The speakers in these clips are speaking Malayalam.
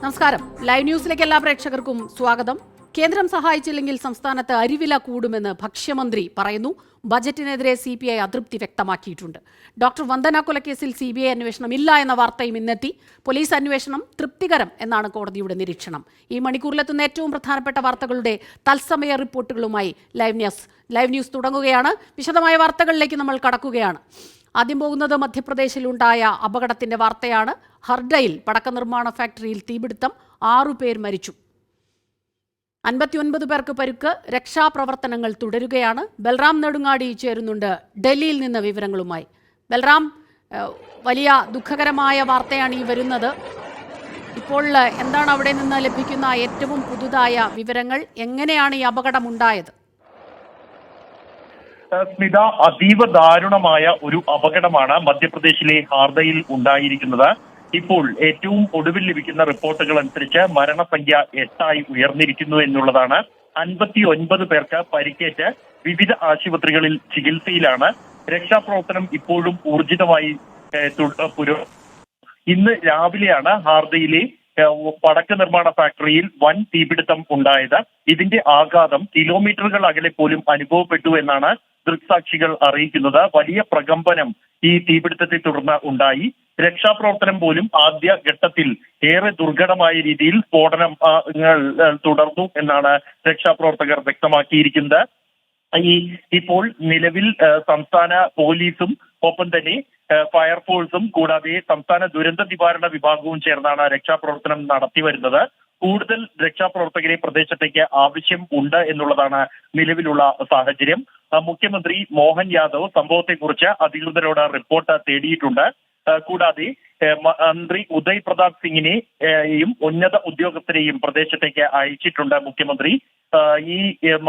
നമസ്കാരം. ലൈവ് ന്യൂസിലേക്ക് എല്ലാ പ്രേക്ഷകർക്കും സ്വാഗതം. കേന്ദ്രം സഹായിച്ചില്ലെങ്കിൽ സംസ്ഥാനത്ത് അരിവില കൂടുമെന്ന് ഭക്ഷ്യമന്ത്രി പറയുന്നു. ബജറ്റിനെതിരെ CPI അതൃപ്തി വ്യക്തമാക്കിയിട്ടുണ്ട്. ഡോക്ടർ വന്ദന കൊലക്കേസിൽ CBI അന്വേഷണം ഇല്ല എന്ന വാർത്തയും ഇന്നെത്തി. പോലീസ് അന്വേഷണം തൃപ്തികരം എന്നാണ് കോടതിയുടെ നിരീക്ഷണം. ഈ മണിക്കൂറിലെത്തുന്ന ഏറ്റവും പ്രധാനപ്പെട്ട വാർത്തകളുടെ തത്സമയ റിപ്പോർട്ടുകളുമായി ലൈവ് ന്യൂസ് തുടങ്ങുകയാണ്. വിശദമായ വാർത്തകളിലേക്ക് നമ്മൾ കടക്കുകയാണ്. ആദ്യം പോകുന്നത് മധ്യപ്രദേശിലുണ്ടായ അപകടത്തിന്റെ വാർത്തയാണ്. ഹർഡയിൽ പടക്ക നിർമ്മാണ ഫാക്ടറിയിൽ തീപിടുത്തം, 6 പേർ മരിച്ചു, 59 പേർക്ക് പരുക്ക്. രക്ഷാപ്രവർത്തനങ്ങൾ തുടരുകയാണ്. ബൽറാം നെടുങ്ങാടി ചേരുന്നുണ്ട് ഡൽഹിയിൽ നിന്ന് വിവരങ്ങളുമായി. ബൽറാം, വലിയ ദുഃഖകരമായ വാർത്തയാണ് ഈ വരുന്നത്. ഇപ്പോൾ എന്താണ് അവിടെ നിന്ന് ലഭിക്കുന്ന ഏറ്റവും പുതുതായ വിവരങ്ങൾ? എങ്ങനെയാണ് ഈ അപകടം ഉണ്ടായത്? സ്മിത, അതീവ ദാരുണമായ ഒരു അപകടമാണ് മധ്യപ്രദേശിലെ ഹാർദയിൽ ഉണ്ടായിരിക്കുന്നത്. ഇപ്പോൾ ഏറ്റവും ഒടുവിൽ ലഭിക്കുന്ന റിപ്പോർട്ടുകൾ അനുസരിച്ച് മരണസംഖ്യ 8 ഉയർന്നിരിക്കുന്നു എന്നുള്ളതാണ്. 59 പേർക്ക് പരിക്കേറ്റ് വിവിധ ആശുപത്രികളിൽ ചികിത്സയിലാണ്. രക്ഷാപ്രവർത്തനം ഇപ്പോഴും ഊർജിതമായി ഇന്ന് രാവിലെയാണ് ഹാർദയിലെ പടക്ക നിർമ്മാണ ഫാക്ടറിയിൽ വൻ തീപിടുത്തം ഉണ്ടായത്. ഇതിന്റെ ആഘാതം കിലോമീറ്ററുകൾ അകലെ പോലും അനുഭവപ്പെട്ടു എന്നാണ് ദൃക്സാക്ഷികൾ അറിയിക്കുന്നത്. വലിയ പ്രകമ്പനം ഈ തീപിടുത്തത്തെ തുടർന്ന് ഉണ്ടായി. രക്ഷാപ്രവർത്തനം പോലും ആദ്യ ഘട്ടത്തിൽ ഏറെ ദുർഘടമായ രീതിയിൽ സ്ഫോടനങ്ങൾ തുടർന്നു എന്നാണ് രക്ഷാപ്രവർത്തകർ വ്യക്തമാക്കിയിരിക്കുന്നത്. ഇപ്പോൾ നിലവിൽ സംസ്ഥാന പോലീസും ഒപ്പം തന്നെ ഫയർഫോഴ്സും കൂടാതെ സംസ്ഥാന ദുരന്ത നിവാരണ വിഭാഗവും ചേർന്നാണ് രക്ഷാപ്രവർത്തനം നടത്തിവരുന്നത്. കൂടുതൽ രക്ഷാപ്രവർത്തകരെ പ്രദേശത്തേക്ക് ആവശ്യം ഉണ്ട് എന്നുള്ളതാണ് നിലവിലുള്ള സാഹചര്യം. മുഖ്യമന്ത്രി മോഹൻ യാദവ് സംഭവത്തെക്കുറിച്ച് അധികൃതരോട് റിപ്പോർട്ട് തേടിയിട്ടുണ്ട്. കൂടാതെ മന്ത്രി ഉദയ് പ്രതാപ് സിംഗിനെയും ഉന്നത ഉദ്യോഗസ്ഥരെയും പ്രദേശത്തേക്ക് അയച്ചിട്ടുണ്ട് മുഖ്യമന്ത്രി. ഈ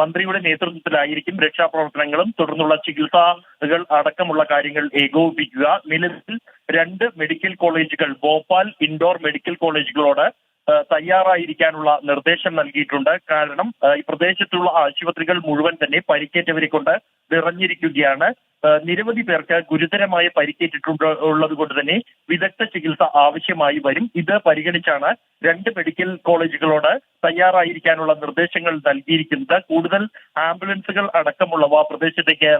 മന്ത്രിയുടെ നേതൃത്വത്തിലായിരിക്കും രക്ഷാപ്രവർത്തനങ്ങളും തുടർന്നുള്ള ചികിത്സകൾ അടക്കമുള്ള കാര്യങ്ങൾ ഏകോപിപ്പിക്കുക. നിലവിൽ 2 മെഡിക്കൽ കോളേജുകൾ, ഭോപ്പാൽ ഇൻഡോർ മെഡിക്കൽ കോളേജുകളോട് തയ്യാറായിരിക്കാനുള്ള നിർദ്ദേശം നൽകിയിട്ടുണ്ട്. കാരണം ഈ പ്രദേശത്തുള്ള ആശുപത്രികൾ മുഴുവൻ തന്നെ പരിക്കേറ്റവരെ കൊണ്ട് നിറഞ്ഞിരിക്കുകയാണ്. നിരവധി പേർക്ക് ഗുരുതരമായ പരിക്കേറ്റിട്ടുള്ളത് കൊണ്ട് തന്നെ വിദഗ്ധ ചികിത്സ ആവശ്യമായി വരും. ഇത് പരിഗണിച്ചാണ് 2 മെഡിക്കൽ കോളേജുകളോട് തയ്യാറായിരിക്കാനുള്ള നിർദ്ദേശങ്ങൾ നൽകിയിരിക്കുന്നത്. കൂടുതൽ ആംബുലൻസുകൾ അടക്കമുള്ളവ പ്രദേശത്തേക്ക്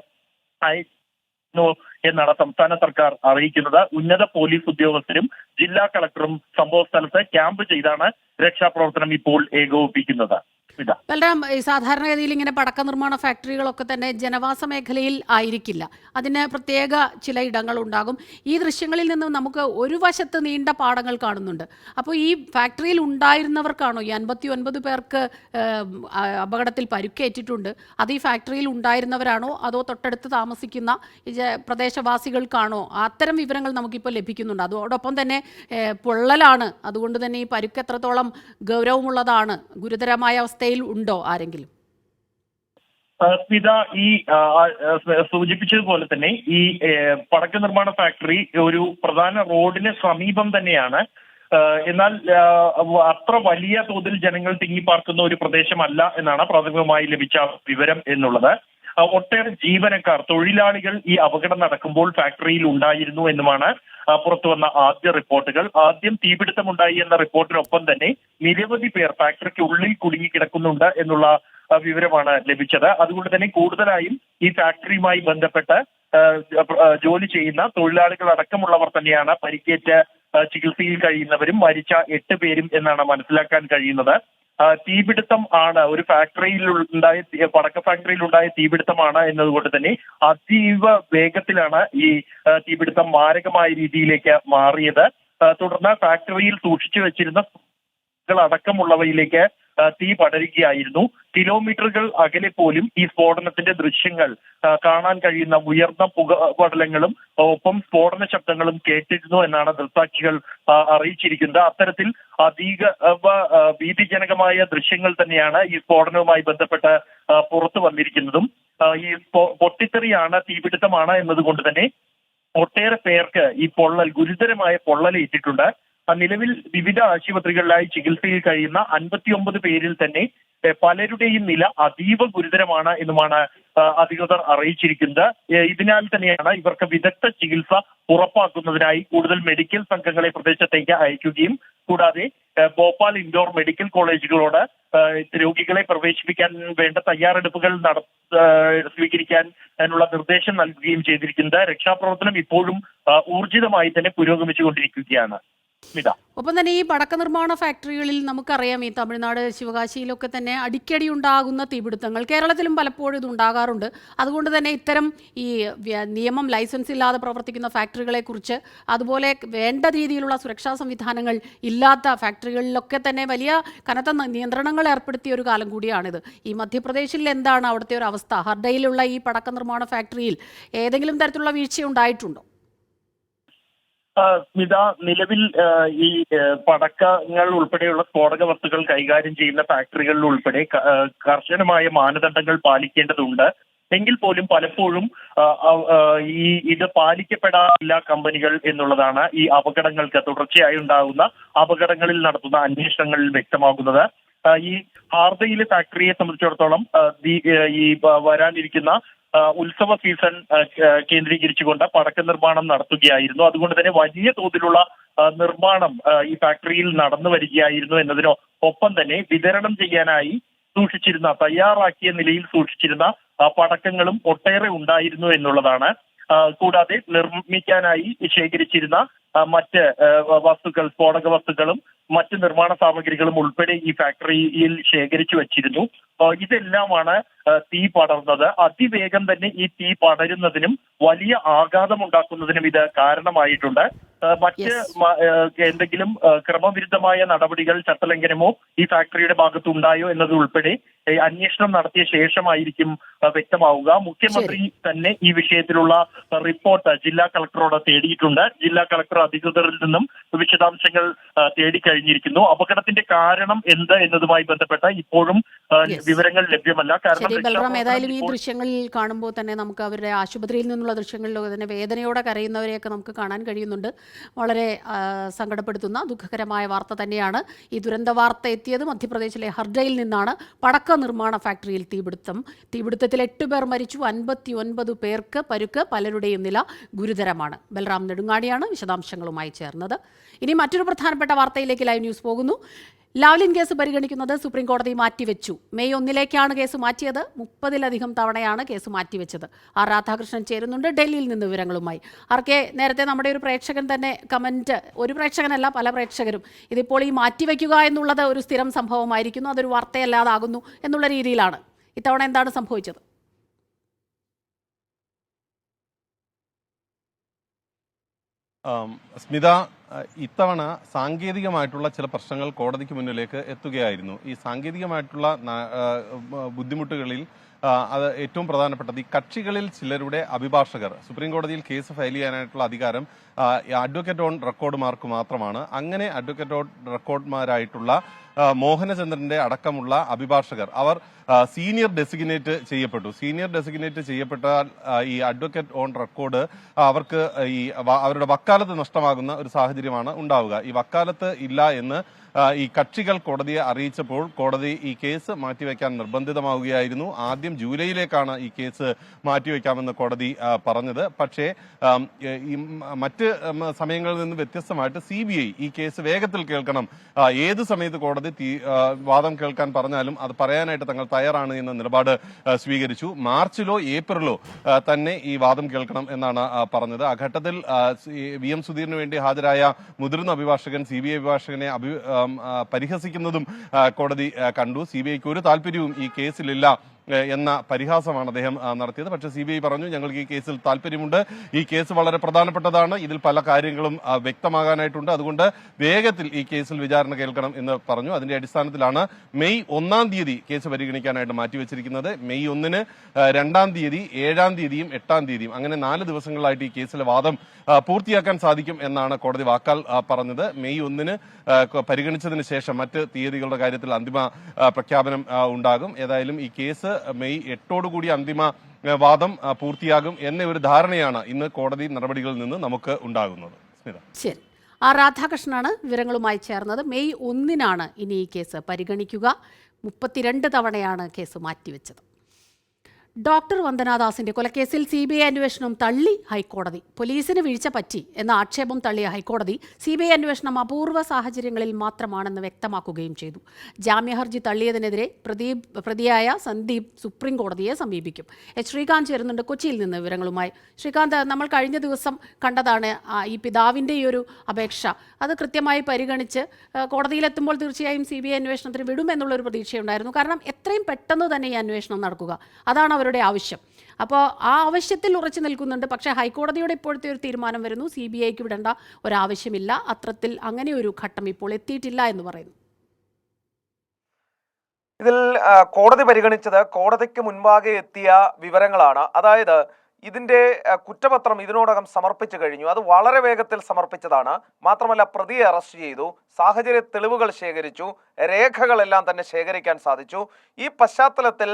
എന്നാണ് സംസ്ഥാന സർക്കാർ അറിയിക്കുന്നത്. ഉന്നത പോലീസ് ഉദ്യോഗസ്ഥരും ജില്ലാ കളക്ടറും സംഭവ സ്ഥലത്ത് ക്യാമ്പ് ചെയ്താണ് രക്ഷാപ്രവർത്തനം ഇപ്പോൾ ഏകോപിപ്പിക്കുന്നത്. ബൽറാം, സാധാരണഗതിയിൽ ഇങ്ങനെ പടക്ക നിർമ്മാണ ഫാക്ടറികളൊക്കെ തന്നെ ജനവാസ മേഖലയിൽ ആയിരിക്കില്ല. അതിന് പ്രത്യേക ചില ഇടങ്ങളുണ്ടാകും. ഈ ദൃശ്യങ്ങളിൽ നിന്ന് നമുക്ക് ഒരു വശത്ത് നീണ്ട പാടങ്ങൾ കാണുന്നുണ്ട്. അപ്പോൾ ഈ ഫാക്ടറിയിൽ ഉണ്ടായിരുന്നവർക്കാണോ, ഈ 59 പേർക്ക് അപകടത്തിൽ പരുക്കേറ്റിട്ടുണ്ട്, അത് ഈ ഫാക്ടറിയിൽ ഉണ്ടായിരുന്നവരാണോ അതോ തൊട്ടടുത്ത് താമസിക്കുന്ന പ്രദേശവാസികൾക്കാണോ? അത്തരം വിവരങ്ങൾ നമുക്കിപ്പോൾ ലഭിക്കുന്നുണ്ട്. അതോടൊപ്പം തന്നെ പൊള്ളലാണ്, അതുകൊണ്ട് തന്നെ ഈ പരുക്ക് എത്രത്തോളം ഗൗരവമുള്ളതാണ്, ഗുരുതരമായ അവസ്ഥയിൽ ഉണ്ടോ ആരെങ്കിലും? സ്മിത, ഈ സൂചിപ്പിച്ചതുപോലെ തന്നെ ഈ പടക്ക നിർമ്മാണ ഫാക്ടറി ഒരു പ്രധാന റോഡിന് സമീപം തന്നെയാണ്. എന്നാൽ അത്ര വലിയ തോതിൽ ജനങ്ങൾ തിങ്ങിപ്പാർക്കുന്ന ഒരു പ്രദേശമല്ല എന്നാണ് പ്രാഥമികമായി ലഭിച്ച വിവരം എന്നുള്ളത്. ഒട്ടേറെ ജീവനക്കാർ, തൊഴിലാളികൾ ഈ അപകടം നടക്കുമ്പോൾ ഫാക്ടറിയിൽ ഉണ്ടായിരുന്നു എന്നുമാണ് പുറത്തുവന്ന ആദ്യ റിപ്പോർട്ടുകൾ. ആദ്യം തീപിടുത്തമുണ്ടായി എന്ന റിപ്പോർട്ടിനൊപ്പം തന്നെ നിരവധി പേർ ഫാക്ടറിക്ക് ഉള്ളിൽ കുടുങ്ങിക്കിടക്കുന്നുണ്ട് എന്നുള്ള വിവരമാണ് ലഭിച്ചത്. അതുകൊണ്ട് തന്നെ കൂടുതലായും ഈ ഫാക്ടറിയുമായി ബന്ധപ്പെട്ട് ജോലി ചെയ്യുന്ന തൊഴിലാളികൾ അടക്കമുള്ളവർ തന്നെയാണ് പരിക്കേറ്റ് ചികിത്സയിൽ കഴിയുന്നവരും മരിച്ച 8 പേരും എന്നാണ് മനസ്സിലാക്കാൻ കഴിയുന്നത്. തീപിടുത്തം ആണ്, ഒരു ഫാക്ടറിയിൽ ഉണ്ടായ പടക്ക ഫാക്ടറിയിൽ ഉണ്ടായ തീപിടുത്തമാണ് എന്നതുകൊണ്ട് തന്നെ അതീവ വേഗത്തിലാണ് ഈ തീപിടുത്തം മാരകമായ രീതിയിലേക്ക് മാറിയത്. തുടർന്ന് ഫാക്ടറിയിൽ സൂക്ഷിച്ചു വെച്ചിരുന്ന അടക്കമുള്ളവയിലേക്ക് തീ പടരുകയായിരുന്നു. കിലോമീറ്ററുകൾ അകലെ പോലും ഈ സ്ഫോടനത്തിന്റെ ദൃശ്യങ്ങൾ കാണാൻ കഴിയുന്ന ഉയർന്ന പുകപടലങ്ങളും ഒപ്പം സ്ഫോടന ശബ്ദങ്ങളും കേട്ടിരുന്നു എന്നാണ് ദൃക്സാക്ഷികൾ അറിയിച്ചിരിക്കുന്നത്. അത്തരത്തിൽ അധിക ഭീതിജനകമായ ദൃശ്യങ്ങൾ തന്നെയാണ് ഈ സ്ഫോടനവുമായി ബന്ധപ്പെട്ട് പുറത്തു വന്നിരിക്കുന്നതും. ഈ പൊട്ടിത്തെറിയാണ്, തീപിടുത്തമാണ് എന്നതുകൊണ്ട് തന്നെ ഒട്ടേറെ പേർക്ക് ഈ ഗുരുതരമായ പൊള്ളലേറ്റിട്ടുണ്ട്. നിലവിൽ വിവിധ ആശുപത്രികളിലായി ചികിത്സയിൽ കഴിയുന്ന 59 പേരിൽ തന്നെ പലരുടെയും നില അതീവ ഗുരുതരമാണ് എന്നുമാണ് അധികൃതർ അറിയിച്ചിരിക്കുന്നത്. ഇതിനാൽ തന്നെയാണ് ഇവർക്ക് വിദഗ്ധ ചികിത്സ ഉറപ്പാക്കുന്നതിനായി കൂടുതൽ മെഡിക്കൽ സംഘങ്ങളെ പ്രദേശത്തേക്ക് അയക്കുകയും കൂടാതെ ഭോപ്പാൽ ഇൻഡോർ മെഡിക്കൽ കോളേജുകളോട് രോഗികളെ പ്രവേശിപ്പിക്കാൻ വേണ്ട തയ്യാറെടുപ്പുകൾ സ്വീകരിക്കാൻ അതിനുള്ള നിർദ്ദേശം നൽകുകയും ചെയ്തിരിക്കുന്നത്. രക്ഷാപ്രവർത്തനം ഇപ്പോഴും ഊർജിതമായി തന്നെ പുരോഗമിച്ചുകൊണ്ടിരിക്കുകയാണ്. ഒപ്പം തന്നെ ഈ പടക്ക നിർമ്മാണ ഫാക്ടറികളിൽ നമുക്കറിയാം ഈ തമിഴ്നാട് ശിവകാശിയിലൊക്കെ തന്നെ അടിക്കടി ഉണ്ടാകുന്ന തീപിടുത്തങ്ങൾ കേരളത്തിലും പലപ്പോഴും ഇത് ഉണ്ടാകാറുണ്ട്. അതുകൊണ്ട് തന്നെ ഇത്തരം ഈ നിയമം ലൈസൻസ് ഇല്ലാതെ പ്രവർത്തിക്കുന്ന ഫാക്ടറികളെ കുറിച്ച് അതുപോലെ വേണ്ട രീതിയിലുള്ള സുരക്ഷാ സംവിധാനങ്ങൾ ഇല്ലാത്ത ഫാക്ടറികളിലൊക്കെ തന്നെ വലിയ കനത്ത നിയന്ത്രണങ്ങൾ ഏർപ്പെടുത്തിയ ഒരു കാലം കൂടിയാണിത്. ഈ മധ്യപ്രദേശിൽ എന്താണ് അവിടുത്തെ ഒരു അവസ്ഥ? ഹർഡയിലുള്ള ഈ പടക്ക നിർമ്മാണ ഫാക്ടറിയിൽ ഏതെങ്കിലും തരത്തിലുള്ള വീഴ്ച ഉണ്ടായിട്ടുണ്ടോ? സ്മിത, നിലവിൽ ഈ പടക്കങ്ങൾ ഉൾപ്പെടെയുള്ള സ്ഫോടക വസ്തുക്കൾ കൈകാര്യം ചെയ്യുന്ന ഫാക്ടറികളിൽ ഉൾപ്പെടെ കർശനമായ മാനദണ്ഡങ്ങൾ പാലിക്കേണ്ടതുണ്ട്. എങ്കിൽ പോലും പലപ്പോഴും ഇത് പാലിക്കപ്പെടാറില്ല കമ്പനികൾ എന്നുള്ളതാണ് ഈ അപകടങ്ങൾക്ക് തുടർച്ചയായി ഉണ്ടാകുന്ന അപകടങ്ങളിൽ നടത്തുന്ന അന്വേഷണങ്ങളിൽ വ്യക്തമാകുന്നത്. ഈ ഹാർദയിലെ ഫാക്ടറിയെ സംബന്ധിച്ചിടത്തോളം ഈ വരാനിരിക്കുന്ന ഉത്സവ സീസൺ കേന്ദ്രീകരിച്ചുകൊണ്ട് പടക്ക നിർമ്മാണം നടത്തുകയായിരുന്നു. അതുകൊണ്ട് തന്നെ വലിയ തോതിലുള്ള നിർമ്മാണം ഈ ഫാക്ടറിയിൽ നടന്നു വരികയായിരുന്നു എന്നതിനൊപ്പം തന്നെ വിതരണം ചെയ്യാനായി തയ്യാറാക്കിയ നിലയിൽ സൂക്ഷിച്ചിരുന്ന പടക്കങ്ങളും ഒട്ടേറെ ഉണ്ടായിരുന്നു എന്നുള്ളതാണ്. കൂടാതെ നിർമ്മിക്കാനായി ശേഖരിച്ചിരുന്ന മറ്റ് വസ്തുക്കൾ, സ്ഫോടക വസ്തുക്കളും മറ്റ് നിർമ്മാണ സാമഗ്രികളും ഉൾപ്പെടെ ഈ ഫാക്ടറിയിൽ ശേഖരിച്ചു വച്ചിരുന്നു. ഇതെല്ലാമാണ് തീ പടർന്നത്. അതിവേഗം തന്നെ ഈ തീ പടരുന്നതിനും വലിയ ആഘാതമുണ്ടാക്കുന്നതിനും ഇത് കാരണമായിട്ടുണ്ട്. മറ്റ് എന്തെങ്കിലും ക്രമവിരുദ്ധമായ നടപടികൾ, ചട്ടലംഘനമോ ഈ ഫാക്ടറിയുടെ ഭാഗത്തുണ്ടായോ എന്നത് ഉൾപ്പെടെ അന്വേഷണം നടത്തിയ ശേഷമായിരിക്കും വ്യക്തമാവുക. മുഖ്യമന്ത്രി തന്നെ ഈ വിഷയത്തിലുള്ള റിപ്പോർട്ട് ജില്ലാ കളക്ടറോട് തേടിയിട്ടുണ്ട്. ജില്ലാ കളക്ടർ അധികൃതരിൽ നിന്നും വിശദാംശങ്ങൾ തേടിക്കഴിഞ്ഞിരിക്കുന്നു. അപകടത്തിന്റെ കാരണം എന്ത് എന്നതുമായി ബന്ധപ്പെട്ട ഇപ്പോഴും വിവരങ്ങൾ ലഭ്യമല്ല. കാരണം ഏതായാലും ഈ ദൃശ്യങ്ങളിൽ കാണുമ്പോൾ തന്നെ നമുക്ക് അവരുടെ ആശുപത്രിയിൽ നിന്നുള്ള ദൃശ്യങ്ങളിലൊക്കെ തന്നെ വേദനയോടെ കരയുന്നവരെയൊക്കെ നമുക്ക് കാണാൻ കഴിയുന്നുണ്ട്. വളരെ സങ്കടപ്പെടുത്തുന്ന ദുഃഖകരമായ വാർത്ത തന്നെയാണ്. ഈ ദുരന്ത വാർത്ത എത്തിയത് മധ്യപ്രദേശിലെ ഹർഡയിൽ നിന്നാണ്. പടക്ക നിർമ്മാണ ഫാക്ടറിയിൽ തീപിടുത്തത്തിൽ 8 പേർ മരിച്ചു, 59 പേർക്ക് പരുക്ക്, പലരുടെയും നില ഗുരുതരമാണ്. ബൽറാം നെടുങ്ങാടിയാണ് വിശദാംശങ്ങളുമായി ചേർന്നത്. ഇനി മറ്റൊരു പ്രധാനപ്പെട്ട വാർത്തയിലേക്ക് ലൈവ് ന്യൂസ് പോകുന്നു. ലാവ്ലിൻ കേസ് പരിഗണിക്കുന്നത് സുപ്രീം കോടതി മാറ്റിവെച്ചു. മെയ് 1 കേസ് മാറ്റിയത്. 30-ലധികം തവണയാണ് കേസ് മാറ്റിവെച്ചത്. ആർ രാധാകൃഷ്ണൻ ചേരുന്നുണ്ട് ഡൽഹിയിൽ നിന്ന് വിവരങ്ങളുമായി. ആർക്കെ, നേരത്തെ നമ്മുടെ ഒരു പ്രേക്ഷകൻ തന്നെ കമന്റ്, ഒരു പ്രേക്ഷകനല്ല പല പ്രേക്ഷകരും ഇതിപ്പോൾ ഈ മാറ്റിവെക്കുക എന്നുള്ളത് ഒരു സ്ഥിരം സംഭവമായിരിക്കുന്നു, അതൊരു വാർത്തയല്ലാതാകുന്നു എന്നുള്ള രീതിയിലാണ്. ഇത്തവണ എന്താണ് സംഭവിച്ചത്? സ്മിത, ഇത്തവണ സാങ്കേതികമായിട്ടുള്ള ചില പ്രശ്നങ്ങൾ കോടതിക്ക് മുന്നിലേക്ക് എത്തുകയായിരുന്നു. ഈ സാങ്കേതികമായിട്ടുള്ള ബുദ്ധിമുട്ടുകളിൽ അത് ഏറ്റവും പ്രധാനപ്പെട്ടത് ഈ കക്ഷികളിൽ ചിലരുടെ അഭിഭാഷകർ സുപ്രീം കോടതിയിൽ കേസ് ഫയൽ ചെയ്യാനായിട്ടുള്ള അധികാരം അഡ്വക്കേറ്റ് ഓൺ റെക്കോർഡുമാർക്ക് മാത്രമാണ്. അങ്ങനെ അഡ്വക്കേറ്റ് ഓൺ റെക്കോർഡ്മാരായിട്ടുള്ള മോഹനചന്ദ്രന്റെ അടക്കമുള്ള അഭിഭാഷകർ അവർ സീനിയർ ഡെസിഗ്നേറ്റ് ചെയ്യപ്പെട്ടു. സീനിയർ ഡെസിഗ്നേറ്റ് ചെയ്യപ്പെട്ട ഈ അഡ്വക്കേറ്റ് ഓൺ റെക്കോർഡ് അവർക്ക് ഈ അവരുടെ വക്കാലത്ത് നഷ്ടമാകുന്ന ഒരു സാഹചര്യമാണ് ഉണ്ടാവുക. ഈ വക്കാലത്ത് ഇല്ല എന്ന് ഈ കക്ഷികൾ കോടതിയെ അറിയിച്ചപ്പോൾ കോടതി ഈ കേസ് മാറ്റിവെക്കാൻ നിർബന്ധിതമാവുകയായിരുന്നു. ആദ്യം ജൂലൈയിലേക്കാണ് ഈ കേസ് മാറ്റിവെക്കാമെന്ന് കോടതി പറഞ്ഞത്. പക്ഷേ ഈ മറ്റ് സമയങ്ങളിൽ നിന്ന് വ്യത്യസ്തമായിട്ട് CBI ഈ കേസ് വേഗത്തിൽ കേൾക്കണം, ഏത് സമയത്ത് കോടതി വാദം കേൾക്കാൻ പറഞ്ഞാലും അത് പറയാനായിട്ട് തങ്ങൾ തയ്യാറാണ് എന്ന നിലപാട് സ്വീകരിച്ചു. മാർച്ചിലോ ഏപ്രിലോ തന്നെ ഈ വാദം കേൾക്കണം എന്നാണ് പറഞ്ഞത്. ആ ഘട്ടത്തിൽ VM സുധീറിന് വേണ്ടി ഹാജരായ മുതിർന്ന അഭിഭാഷകൻ CBI അഭിഭാഷകനെ പരിഹസിക്കുന്നതും കോടതി കണ്ടു. CBIക്ക് ഒരു താല്പര്യവും ഈ കേസിലില്ല എന്ന പരിഹാസമാണ് അദ്ദേഹം നടത്തിയത്. പക്ഷേ CBI പറഞ്ഞു, ഞങ്ങൾക്ക് ഈ കേസിൽ താല്പര്യമുണ്ട്, ഈ കേസ് വളരെ പ്രധാനപ്പെട്ടതാണ്, ഇതിൽ പല കാര്യങ്ങളും വ്യക്തമാകാനായിട്ടുണ്ട്, അതുകൊണ്ട് വേഗത്തിൽ ഈ കേസിൽ വിചാരണ കേൾക്കണം എന്ന് പറഞ്ഞു. അതിന്റെ അടിസ്ഥാനത്തിലാണ് മെയ് 1 കേസ് പരിഗണിക്കാനായിട്ട് മാറ്റിവെച്ചിരിക്കുന്നത്. മെയ് 1, 2 7 8 അങ്ങനെ 4 ദിവസങ്ങളായിട്ട് ഈ കേസിലെ വാദം പൂർത്തിയാക്കാൻ സാധിക്കും എന്നാണ് കോടതി വാക്കാൽ പറഞ്ഞത്. മെയ് 1 പരിഗണിച്ചതിന് ശേഷം മറ്റ് തീയതികളുടെ കാര്യത്തിൽ അന്തിമ പ്രഖ്യാപനം ഉണ്ടാകും. ഏതായാലും ഈ കേസ് മെയ് 8 അന്തിമ വാദം പൂർത്തിയാകും എന്ന ഒരു ധാരണയാണ് ഇന്ന് കോടതി നടപടികളിൽ നിന്ന് നമുക്ക് ഉണ്ടാകുന്നത്. ശരി. ആർ രാധാകൃഷ്ണനാണ് വിവരങ്ങളുമായി ചേർന്നത്. മെയ് 1 ഇനി ഈ കേസ് പരിഗണിക്കുക. 32 തവണയാണ് കേസ് മാറ്റിവെച്ചത്. ഡോക്ടർ വന്ദനാദാസിന്റെ കൊലക്കേസിൽ CBI അന്വേഷണം തള്ളി ഹൈക്കോടതി. പോലീസിന് വീഴ്ച പറ്റി എന്ന ആക്ഷേപം തള്ളിയ ഹൈക്കോടതി CBI അന്വേഷണം അപൂർവ സാഹചര്യങ്ങളിൽ മാത്രമാണെന്ന് വ്യക്തമാക്കുകയും ചെയ്തു. ജാമ്യഹർജി തള്ളിയതിനെതിരെ പ്രതിയായ സന്ദീപ് സുപ്രീം കോടതിയെ സമീപിക്കും. ശ്രീകാന്ത് ചേരുന്നുണ്ട് കൊച്ചിയിൽ നിന്ന് വിവരങ്ങളുമായി. ശ്രീകാന്ത്, നമ്മൾ കഴിഞ്ഞ ദിവസം കണ്ടതാണ് ഈ പിതാവിൻ്റെ ഈ ഒരു അപേക്ഷ. അത് കൃത്യമായി പരിഗണിച്ച് കോടതിയിലെത്തുമ്പോൾ തീർച്ചയായും CBI അന്വേഷണത്തിന് വിടുമെന്നുള്ളൊരു പ്രതീക്ഷയുണ്ടായിരുന്നു. കാരണം എത്രയും പെട്ടെന്ന് തന്നെ ഈ അന്വേഷണം നടക്കുക, അതാണ് അവരുടെ ആവശ്യം. അപ്പോൾ ആ ആവശ്യത്തിൽ ഉറച്ചു നിൽക്കുന്നുണ്ട്. പക്ഷേ ഹൈക്കോടതിയുടെ ഇപ്പോഴത്തെ ഒരു തീരുമാനം വരുന്നു, CBIക്ക് വിടേണ്ട ഒരാവശ്യമില്ല, അത്രത്തിൽ അങ്ങനെ ഒരു ഘട്ടം ഇപ്പോൾ എത്തിയിട്ടില്ല എന്ന് പറയുന്നു. ഇതിൽ കോടതി പരിഗണിച്ചത് കോടതിക്ക് മുൻപാകെ എത്തിയ വിവരങ്ങളാണ്. അതായത് ഇതിന്റെ കുറ്റപത്രം ഇതിനോടകം സമർപ്പിച്ചു കഴിഞ്ഞു. അത് വളരെ വേഗത്തിൽ സമർപ്പിച്ചതാണ്. മാത്രമല്ല പ്രതിയെ അറസ്റ്റ് ചെയ്തു, സാഹചര്യ തെളിവുകൾ ശേഖരിച്ചു, രേഖകളെല്ലാം തന്നെ ശേഖരിക്കാൻ സാധിച്ചു. ഈ പശ്ചാത്തലത്തിൽ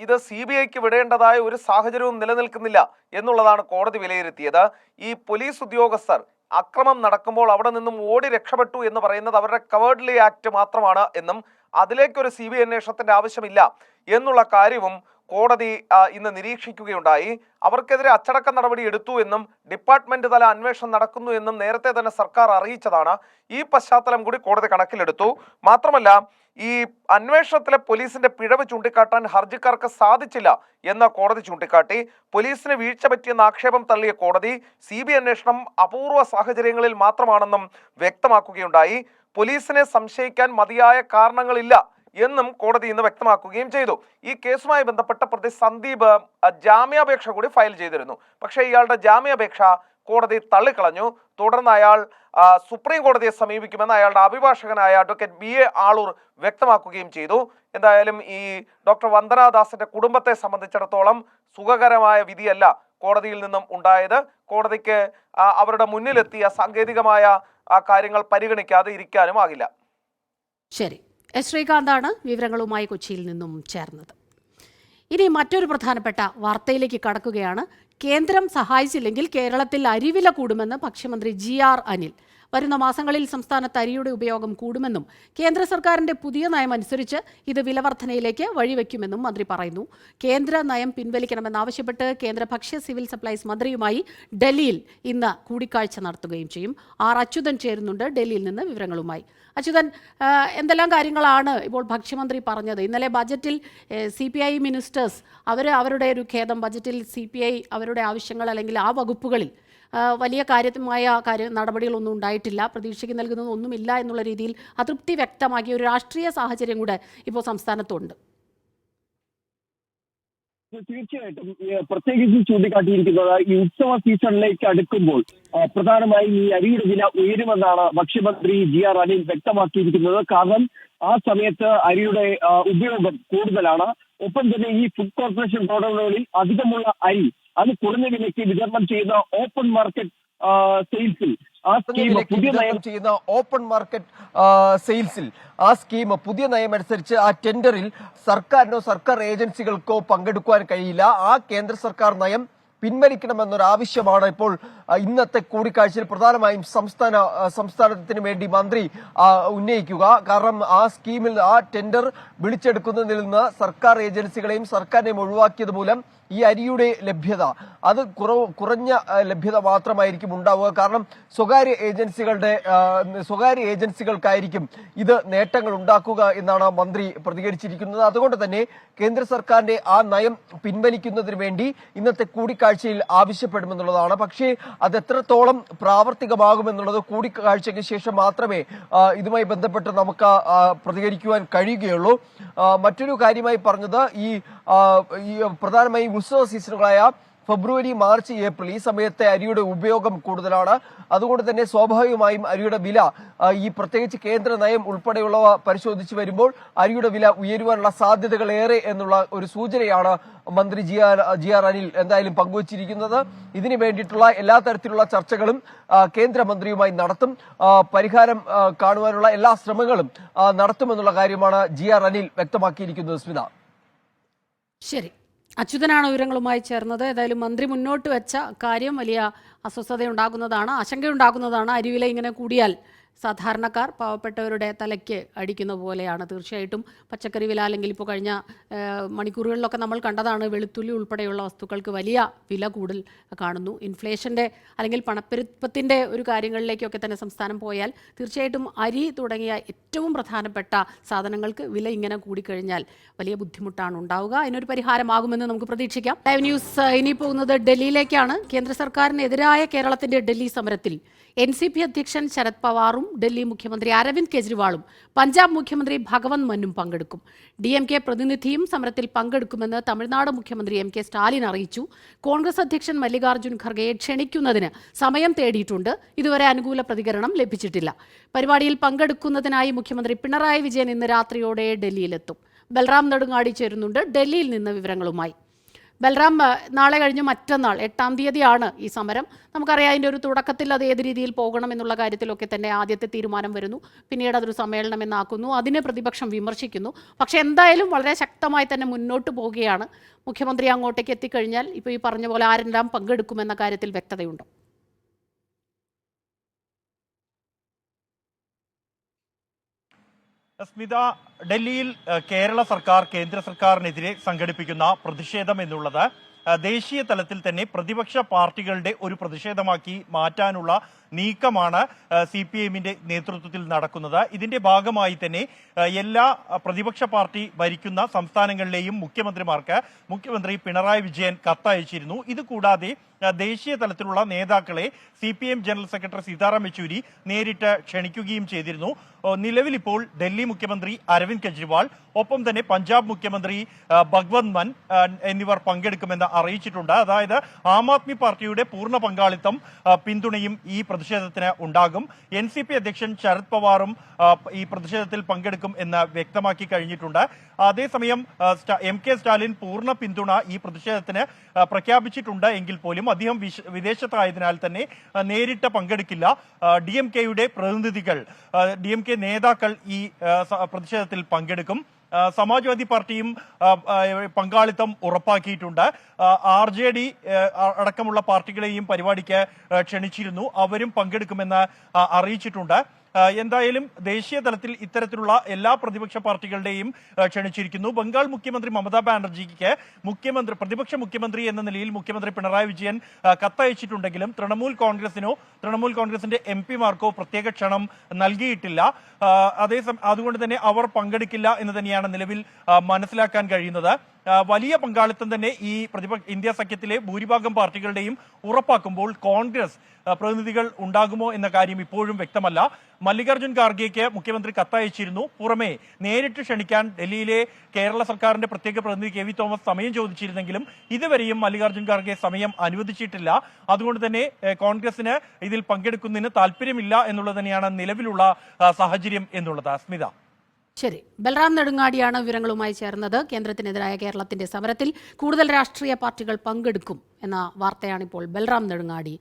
ഇത് CBIക്ക് വിടേണ്ടതായ ഒരു സാഹചര്യവും നിലനിൽക്കുന്നില്ല എന്നുള്ളതാണ് കോടതി വിലയിരുത്തിയത്. ഈ പോലീസ് ഉദ്യോഗസ്ഥർ അക്രമം നടക്കുമ്പോൾ അവിടെ നിന്നും ഓടി രക്ഷപ്പെട്ടു എന്ന് പറയുന്നത് അവരുടെ കവേർഡ്ലി ആക്ട് മാത്രമാണ് എന്നും അതിലേക്കൊരു CBI അന്വേഷണത്തിന്റെ ആവശ്യമില്ല എന്നുള്ള കാര്യവും കോടതി ഇന്ന് നിരീക്ഷിക്കുകയുണ്ടായി. അവർക്കെതിരെ അച്ചടക്ക നടപടി എടുത്തു എന്നും ഡിപ്പാർട്ട്മെന്റ് തല അന്വേഷണം നടക്കുന്നു എന്നും നേരത്തെ തന്നെ സർക്കാർ അറിയിച്ചതാണ്. ഈ പശ്ചാത്തലം കൂടി കോടതി കണക്കിലെടുത്തു. മാത്രമല്ല ഈ അന്വേഷണത്തിലെ പോലീസിന്റെ പിഴവ് ചൂണ്ടിക്കാട്ടാൻ ഹർജിക്കാർക്ക് സാധിച്ചില്ല എന്ന് കോടതി ചൂണ്ടിക്കാട്ടി. പോലീസിന് വീഴ്ച പറ്റിയെന്ന ആക്ഷേപം തള്ളിയ കോടതി CBI അന്വേഷണം അപൂർവ സാഹചര്യങ്ങളിൽ മാത്രമാണെന്നും വ്യക്തമാക്കുകയുണ്ടായി. പോലീസിനെ സംശയിക്കാൻ മതിയായ കാരണങ്ങളില്ല എന്നും കോടതി ഇന്ന് വ്യക്തമാക്കുകയും ചെയ്തു. ഈ കേസുമായി ബന്ധപ്പെട്ട പ്രതി സന്ദീപ് ജാമ്യാപേക്ഷ കൂടി ഫയൽ ചെയ്തിരുന്നു. പക്ഷേ ഇയാളുടെ ജാമ്യാപേക്ഷ കോടതി തള്ളിക്കളഞ്ഞു. തുടർന്ന് അയാൾ സുപ്രീം കോടതിയെ സമീപിക്കുമെന്ന് അയാളുടെ അഭിഭാഷകനായ അഡ്വക്കേറ്റ് BA ആളൂർ വ്യക്തമാക്കുകയും ചെയ്തു. എന്തായാലും ഈ ഡോക്ടർ വന്ദനാദാസിന്റെ കുടുംബത്തെ സംബന്ധിച്ചിടത്തോളം സുഖകരമായ വിധിയല്ല കോടതിയിൽ നിന്നും ഉണ്ടായത്. കോടതിക്ക് അവരുടെ മുന്നിലെത്തിയ സാങ്കേതികമായ കാര്യങ്ങൾ പരിഗണിക്കാതെ ഇരിക്കാനും ആകില്ല. ശരി, ശ്രീകാന്താണ് വിവരങ്ങളുമായി കൊച്ചിയിൽ നിന്നും ചേർന്നത്. ഇനി മറ്റൊരു പ്രധാനപ്പെട്ട വാർത്തയിലേക്ക് കടക്കുകയാണ്. കേന്ദ്രം സഹായിച്ചില്ലെങ്കിൽ കേരളത്തിൽ അരിവില കൂടുമെന്ന് ഭക്ഷ്യമന്ത്രി GR അനിൽ. വരുന്ന മാസങ്ങളിൽ സംസ്ഥാനത്ത് അരിയുടെ ഉപയോഗം കൂടുമെന്നും കേന്ദ്ര സർക്കാരിന്റെ പുതിയ നയം അനുസരിച്ച് ഇത് വിലവർധനയിലേക്ക് വഴിവെക്കുമെന്നും മന്ത്രി പറയുന്നു. കേന്ദ്ര നയം പിൻവലിക്കണമെന്നാവശ്യപ്പെട്ട് കേന്ദ്ര ഭക്ഷ്യ സിവിൽ സപ്ലൈസ് മന്ത്രിയുമായി ഡൽഹിയിൽ ഇന്ന് കൂടിക്കാഴ്ച നടത്തുകയും ചെയ്യും. R അച്യുതൻ ചേരുന്നുണ്ട് ഡൽഹിയിൽ നിന്ന് വിവരങ്ങളുമായി. അച്യുതൻ, എന്തെല്ലാം കാര്യങ്ങളാണ് ഇപ്പോൾ ഭക്ഷ്യമന്ത്രി പറഞ്ഞത്? ഇന്നലെ ബജറ്റിൽ CPI മിനിസ്റ്റേഴ്സ് അവരുടെ ഒരു ഖേദം, ബജറ്റിൽ CPI അവരുടെ ആവശ്യങ്ങൾ അല്ലെങ്കിൽ ആ വകുപ്പുകളിൽ വലിയ കാര്യമായ നടപടികളൊന്നും ഉണ്ടായിട്ടില്ല, പ്രതീക്ഷയ്ക്ക് നൽകുന്നതൊന്നുമില്ല എന്നുള്ള രീതിയിൽ അതൃപ്തി വ്യക്തമാക്കിയ ഒരു രാഷ്ട്രീയ സാഹചര്യം കൂടെ ഇപ്പോൾ സംസ്ഥാനത്തുണ്ട്. തീർച്ചയായിട്ടും പ്രത്യേകിച്ച് ചൂണ്ടിക്കാട്ടിയിരിക്കുന്നത് ഈ ഉത്സവ സീസണിലേക്ക് അടുക്കുമ്പോൾ പ്രധാനമായും ഈ അരിയുടെ വില ഉയരുമെന്നാണ് ഭക്ഷ്യമന്ത്രി GR അനിൽ വ്യക്തമാക്കിയിരിക്കുന്നത്. കാരണം ആ സമയത്ത് അരിയുടെ ഉപയോഗം കൂടുതലാണ്. ഒപ്പം തന്നെ ഈ ഫുഡ് കോർപ്പറേഷൻ ഗോഡൌണുകളിൽ അധികമുള്ള അരി അത് കുറഞ്ഞ വിലയ്ക്ക് വിതരണം ചെയ്യുന്ന ഓപ്പൺ മാർക്കറ്റ് സെയിൽസിൽ ആ സ്കീം പുതിയ നയം ചെയ്യുന്ന ഓപ്പൺ മാർക്കറ്റ് സെയിൽസിൽ ആ സ്കീം പുതിയ നയമനുസരിച്ച് ആ ടെൻഡറിൽ സർക്കാരിനോ സർക്കാർ ഏജൻസികൾക്കോ പങ്കെടുക്കുവാൻ കഴിയില്ല. ആ കേന്ദ്ര സർക്കാർ നയം പിൻവലിക്കണമെന്നൊരാവശ്യമാണ് ഇപ്പോൾ ഇന്നത്തെ കൂടിക്കാഴ്ചയിൽ പ്രധാനമായും സംസ്ഥാനത്തിന് വേണ്ടി മന്ത്രി ഉന്നയിക്കുക. കാരണം ആ സ്കീമിൽ ആ ടെൻഡർ വിളിച്ചെടുക്കുന്നതിൽ നിന്ന് സർക്കാർ ഏജൻസികളെയും സർക്കാരിനെയും ഒഴിവാക്കിയത് മൂലം ഈ അരിയുടെ ലഭ്യത അത് കുറഞ്ഞ ലഭ്യത മാത്രമായിരിക്കും ഉണ്ടാവുക. കാരണം സ്വകാര്യ ഏജൻസികൾക്കായിരിക്കും ഇത് നേട്ടങ്ങൾ ഉണ്ടാക്കുക എന്നാണ് മന്ത്രി പ്രതികരിച്ചിരിക്കുന്നത്. അതുകൊണ്ട് തന്നെ കേന്ദ്ര സർക്കാരിന്റെ ആ നയം പിൻവലിക്കുന്നതിന് വേണ്ടി ഇന്നത്തെ കൂടിക്കാഴ്ചയിൽ ആവശ്യപ്പെടുമെന്നുള്ളതാണ്. പക്ഷേ അത് എത്രത്തോളം പ്രാവർത്തികമാകുമെന്നുള്ളത് കൂടിക്കാഴ്ചയ്ക്ക് ശേഷം മാത്രമേ ഇതുമായി ബന്ധപ്പെട്ട് നമുക്ക് പ്രതികരിക്കുവാൻ കഴിയുകയുള്ളൂ. മറ്റൊരു കാര്യമായി പറഞ്ഞത് ഈ പ്രധാനമായും ഉത്സവ സീസണുകളായ ഫെബ്രുവരി, മാർച്ച്, ഏപ്രിൽ ഈ സമയത്തെ അരിയുടെ ഉപയോഗം കൂടുതലാണ്. അതുകൊണ്ട് തന്നെ സ്വാഭാവികമായും അരിയുടെ വില ഈ പ്രത്യേകിച്ച് കേന്ദ്ര നയം ഉൾപ്പെടെയുള്ളവ പരിശോധിച്ച് വരുമ്പോൾ അരിയുടെ വില ഉയരുവാനുള്ള സാധ്യതകൾ ഏറെ എന്നുള്ള ഒരു സൂചനയാണ് മന്ത്രി GR അനിൽ എന്തായാലും പങ്കുവച്ചിരിക്കുന്നത്. ഇതിനു വേണ്ടിയിട്ടുള്ള എല്ലാ തരത്തിലുള്ള ചർച്ചകളും കേന്ദ്രമന്ത്രിയുമായി നടത്തും. പരിഹാരം കാണുവാനുള്ള എല്ലാ ശ്രമങ്ങളും നടത്തുമെന്നുള്ള കാര്യമാണ് GR അനിൽ വ്യക്തമാക്കിയിരിക്കുന്നത്. സ്മിത, ശരി, അച്യുതനാണ് വിവരങ്ങളുമായി ചേർന്നത്. ഏതായാലും മന്ത്രി മുന്നോട്ട് വെച്ച കാര്യം വലിയ അസ്വസ്ഥതയുണ്ടാകുന്നതാണ്, ആശങ്കയുണ്ടാകുന്നതാണ്. അരിവില ഇങ്ങനെ കൂടിയാൽ സാധാരണക്കാർ പാവപ്പെട്ടവരുടെ തലയ്ക്ക് അടിക്കുന്ന പോലെയാണ്. തീർച്ചയായിട്ടും പച്ചക്കറി വില, അല്ലെങ്കിൽ ഇപ്പോൾ കഴിഞ്ഞ മണിക്കൂറുകളിലൊക്കെ നമ്മൾ കണ്ടതാണ്, വെളുത്തുള്ളി ഉൾപ്പെടെയുള്ള വസ്തുക്കൾക്ക് വലിയ വില കൂടുതൽ കാണുന്നു. ഇൻഫ്ലേഷൻ്റെ അല്ലെങ്കിൽ പണപ്പെരുപ്പത്തിൻ്റെ ഒരു കാര്യങ്ങളിലേക്കൊക്കെ തന്നെ സംസ്ഥാനം പോയാൽ തീർച്ചയായിട്ടും അരി തുടങ്ങിയ ഏറ്റവും പ്രധാനപ്പെട്ട സാധനങ്ങൾക്ക് വില ഇങ്ങനെ കൂടിക്കഴിഞ്ഞാൽ വലിയ ബുദ്ധിമുട്ടാണ് ഉണ്ടാവുക. അതിനൊരു പരിഹാരമാകുമെന്ന് നമുക്ക് പ്രതീക്ഷിക്കാം. ലൈവ് ന്യൂസ് ഇനി പോകുന്നത് ഡൽഹിയിലേക്കാണ്. കേന്ദ്ര സർക്കാരിനെതിരായ കേരളത്തിന്റെ ഡൽഹി സമരത്തിൽ NCP അധ്യക്ഷൻ ശരത് പവാറും ഡൽഹി മുഖ്യമന്ത്രി അരവിന്ദ് കെജ്രിവാളും പഞ്ചാബ് മുഖ്യമന്ത്രി ഭഗവന്ത് മാനും പങ്കെടുക്കും. DMK പ്രതിനിധിയും സമരത്തിൽ പങ്കെടുക്കുമെന്ന് തമിഴ്നാട് മുഖ്യമന്ത്രി MK സ്റ്റാലിൻ അറിയിച്ചു. കോൺഗ്രസ് അധ്യക്ഷൻ മല്ലികാർജ്ജുൻ ഖർഗെയെ ക്ഷണിക്കുന്നതിന് സമയം തേടിയിട്ടുണ്ട്. ഇതുവരെ അനുകൂല പ്രതികരണം ലഭിച്ചിട്ടില്ല. പരിപാടിയിൽ പങ്കെടുക്കുന്നതിനായി മുഖ്യമന്ത്രി പിണറായി വിജയൻ ഇന്ന് രാത്രിയോടെ ഡൽഹിയിലെത്തും. ബൽറാം നെടുങ്ങാടി ചേരുന്നുണ്ട് ഡൽഹിയിൽ നിന്ന് വിവരങ്ങളുമായി. ബൽറാം, നാളെ കഴിഞ്ഞ് മറ്റന്നാൾ 8-ാം തീയതിയാണ് ഈ സമരം. നമുക്കറിയാം അതിൻ്റെ ഒരു തുടക്കത്തിൽ അത് ഏത് രീതിയിൽ പോകണം എന്നുള്ള കാര്യത്തിലൊക്കെ തന്നെ ആദ്യത്തെ തീരുമാനം വരുന്നു, പിന്നീട് അതൊരു സമ്മേളനം എന്നാക്കുന്നു, അതിനെ പ്രതിപക്ഷം വിമർശിക്കുന്നു. പക്ഷേ എന്തായാലും വളരെ ശക്തമായി തന്നെ മുന്നോട്ട് പോവുകയാണ്. മുഖ്യമന്ത്രി അങ്ങോട്ടേക്ക് എത്തിക്കഴിഞ്ഞാൽ ഇപ്പോൾ ഈ പറഞ്ഞ പോലെ ആരെല്ലാം പങ്കെടുക്കുമെന്ന കാര്യത്തിൽ വ്യക്തതയുണ്ടോ? സ്മിത, ഡൽഹിയിൽ കേരള സർക്കാർ കേന്ദ്ര സർക്കാരിനെതിരെ സംഘടിപ്പിക്കുന്ന പ്രതിഷേധം എന്നുള്ളത് ദേശീയ തലത്തിൽ തന്നെ പ്രതിപക്ഷ പാർട്ടികളുടെ ഒരു പ്രതിഷേധമാക്കി മാറ്റാനുള്ള നീക്കമാണ് CPIMന്റെ നേതൃത്വത്തിൽ നടക്കുന്നത്. ഇതിന്റെ ഭാഗമായി തന്നെ എല്ലാ പ്രതിപക്ഷ പാർട്ടി ഭരിക്കുന്ന സംസ്ഥാനങ്ങളിലെയും മുഖ്യമന്ത്രിമാർക്ക് മുഖ്യമന്ത്രി പിണറായി വിജയൻ കത്തയച്ചിരുന്നു. ഇതുകൂടാതെ ദേശീയ തലത്തിലുള്ള നേതാക്കളെ CPIM general secretary Sitaram Yechury നേരിട്ട് ക്ഷണിക്കുകയും ചെയ്തിരുന്നു. നിലവിൽ ഇപ്പോൾ ഡൽഹി മുഖ്യമന്ത്രി അരവിന്ദ് കെജ്രിവാൾ, ഒപ്പം തന്നെ പഞ്ചാബ് മുഖ്യമന്ത്രി ഭഗവന്ത് മാൻ എന്നിവർ പങ്കെടുക്കുമെന്ന് അറിയിച്ചിട്ടുണ്ട്. അതായത് ആം ആദ്മി പാർട്ടിയുടെ പൂർണ്ണ പങ്കാളിത്തം പിന്തുണയും ഈ പ്രതിഷേധത്തിന് ഉണ്ടാകും. NCP അധ്യക്ഷൻ ശരത് പവാറും ഈ പ്രതിഷേധത്തിൽ പങ്കെടുക്കും എന്ന് വ്യക്തമാക്കി കഴിഞ്ഞിട്ടുണ്ട്. അതേസമയം MK സ്റ്റാലിൻ പൂർണ്ണ പിന്തുണ ഈ പ്രതിഷേധത്തിന് പ്രഖ്യാപിച്ചിട്ടുണ്ട് എങ്കിൽ പോലും അദ്ദേഹം വിദേശത്തായതിനാൽ തന്നെ നേരിട്ട് പങ്കെടുക്കില്ല. DMKയുടെ പ്രതിനിധികൾ, DMK നേതാക്കൾ ഈ പ്രതിഷേധത്തിൽ പങ്കെടുക്കും. സമാജ്വാദി പാർട്ടിയും പങ്കാളിത്തം ഉറപ്പാക്കിയിട്ടുണ്ട്. RJD അടക്കമുള്ള പാർട്ടികളെയും പരിപാടിക്ക് ക്ഷണിച്ചിരുന്നു, അവരും പങ്കെടുക്കുമെന്ന് അറിയിച്ചിട്ടുണ്ട്. എന്തായാലും ദേശീയ തലത്തിൽ ഇത്തരത്തിലുള്ള എല്ലാ പ്രതിപക്ഷ പാർട്ടികളുടെയും ക്ഷണിച്ചിരിക്കുന്നു. ബംഗാൾ മുഖ്യമന്ത്രി മമതാ ബാനർജിക്ക് പ്രതിപക്ഷ മുഖ്യമന്ത്രി എന്ന നിലയിൽ മുഖ്യമന്ത്രി പിണറായി വിജയൻ കത്തയച്ചിട്ടുണ്ടെങ്കിലും തൃണമൂൽ കോൺഗ്രസിന്റെ MP-മാർക്കോ പ്രത്യേക ക്ഷണം നൽകിയിട്ടില്ല. അതുകൊണ്ട് തന്നെ അവർ പങ്കെടുക്കില്ല എന്ന് തന്നെയാണ് നിലവിൽ മനസ്സിലാക്കാൻ കഴിയുന്നത്. വലിയ പങ്കാളിത്തം തന്നെ ഈ ഇന്ത്യ സഖ്യത്തിലെ ഭൂരിഭാഗം പാർട്ടികളുടെയും ഉറപ്പാക്കുമ്പോൾ കോൺഗ്രസ് പ്രതിനിധികൾ ഉണ്ടാകുമോ എന്ന കാര്യം ഇപ്പോഴും വ്യക്തമല്ല. മല്ലികാർജ്ജുൻ ഖാർഗെയ്ക്ക് മുഖ്യമന്ത്രി കത്തയച്ചിരുന്നു. പുറമെ നേരിട്ട് ക്ഷണിക്കാൻ ഡൽഹിയിലെ കേരള സർക്കാരിന്റെ പ്രത്യേക പ്രതിനിധി KV തോമസ് സമയം ചോദിച്ചിരുന്നെങ്കിലും ഇതുവരെയും മല്ലികാർജ്ജുൻ ഖാർഗെ സമയം അനുവദിച്ചിട്ടില്ല. അതുകൊണ്ട് തന്നെ കോൺഗ്രസിന് ഇതിൽ പങ്കെടുക്കുന്നതിന് താല്പര്യമില്ല എന്നുള്ളത് തന്നെയാണ് നിലവിലുള്ള സാഹചര്യം എന്നുള്ളത്. സ്മിത, ശരി. ബൽറാം നെടുങ്ങാടിയാണ് വിവരങ്ങളുമായി ചേർന്നത്. കേന്ദ്രത്തിനെതിരായ കേരളത്തിന്റെ സമരത്തിൽ കൂടുതൽ രാഷ്ട്രീയ പാർട്ടികൾ പങ്കെടുക്കും എന്ന വാർത്തയാണിപ്പോൾ ബൽറാം നെടുങ്ങാടി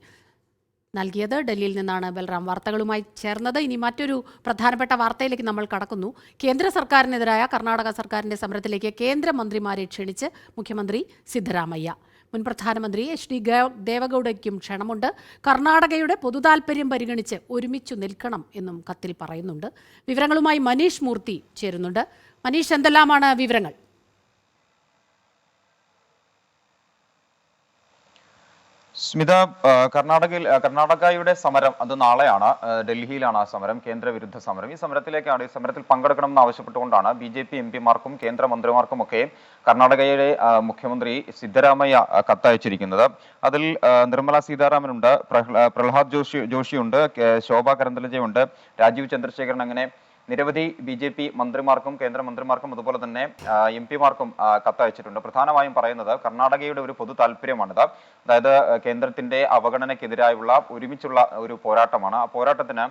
നൽകിയത്. ഡൽഹിയിൽ നിന്നാണ് ബൽറാം വാർത്തകളുമായി ചേർന്നത്. ഇനി മറ്റൊരു പ്രധാനപ്പെട്ട വാർത്തയിലേക്ക് നമ്മൾ കടക്കുന്നു. കേന്ദ്ര സർക്കാരിനെതിരായ കർണാടക സർക്കാരിന്റെ സമരത്തിലേക്ക് കേന്ദ്രമന്ത്രിമാരെ ക്ഷണിച്ച് മുഖ്യമന്ത്രി സിദ്ധരാമയ്യ. മുൻ പ്രധാനമന്ത്രി HD ദേവഗൌഡയ്ക്കും ക്ഷണമുണ്ട്. കർണാടകയുടെ പൊതുതാൽപര്യം പരിഗണിച്ച് ഒരുമിച്ചു നിൽക്കണം എന്നും കത്തിൽ പറയുന്നുണ്ട്. വിവരങ്ങളുമായി മനീഷ് മൂർത്തി ചേരുന്നുണ്ട്. മനീഷ്, എന്തെല്ലാമാണ് വിവരങ്ങൾ? സ്മിത, കർണാടകയുടെ സമരം അത് നാളെയാണ്. ഡൽഹിയിലാണ് ആ സമരം, കേന്ദ്രവിരുദ്ധ സമരം. ഈ സമരത്തിൽ പങ്കെടുക്കണമെന്ന് ആവശ്യപ്പെട്ടുകൊണ്ടാണ് BJP MP-മാർക്കും കേന്ദ്രമന്ത്രിമാർക്കും ഒക്കെ കർണാടകയുടെ മുഖ്യമന്ത്രി സിദ്ധരാമയ്യ കത്തയച്ചിരിക്കുന്നത്. അതിൽ നിർമ്മല സീതാരാമനുണ്ട്, പ്രഹ്ലാദ് ജോഷിയുണ്ട്, ശോഭ കരന്തലജയുണ്ട്, രാജീവ് ചന്ദ്രശേഖരൻ, അങ്ങനെ നിരവധി BJP മന്ത്രിമാർക്കും കേന്ദ്രമന്ത്രിമാർക്കും അതുപോലെ തന്നെ MP-മാർക്കും കത്തയച്ചിട്ടുണ്ട്. പ്രധാനമായും പറയുന്നത് കർണാടകയുടെ ഒരു പൊതു താല്പര്യമാണിത്. അതായത് കേന്ദ്രത്തിന്റെ അവഗണനയ്ക്കെതിരായുള്ള ഒരുമിച്ചുള്ള ഒരു പോരാട്ടമാണ്. ആ പോരാട്ടത്തിന്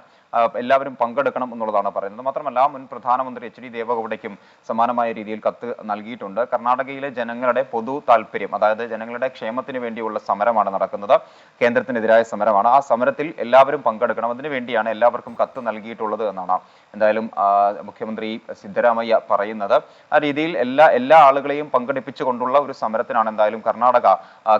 എല്ലാവരും പങ്കെടുക്കണം എന്നുള്ളതാണ് പറയുന്നത്. മാത്രമല്ല മുൻ പ്രധാനമന്ത്രി HD ദേവഗൌഡയ്ക്കും സമാനമായ രീതിയിൽ കത്ത് നൽകിയിട്ടുണ്ട്. കർണാടകയിലെ ജനങ്ങളുടെ പൊതു താല്പര്യം, അതായത് ജനങ്ങളുടെ ക്ഷേമത്തിന് വേണ്ടിയുള്ള സമരമാണ് നടക്കുന്നത്, കേന്ദ്രത്തിനെതിരായ സമരമാണ്. ആ സമരത്തിൽ എല്ലാവരും പങ്കെടുക്കണം, അതിനു വേണ്ടിയാണ് എല്ലാവർക്കും കത്ത് നൽകിയിട്ടുള്ളത് എന്നാണ് എന്തായാലും മുഖ്യമന്ത്രി സിദ്ധരാമയ്യ പറയുന്നത്. ആ രീതിയിൽ എല്ലാ ആളുകളെയും പങ്കെടുപ്പിച്ചുകൊണ്ടുള്ള ഒരു സമരത്തിനാണ് എന്തായാലും കർണാടക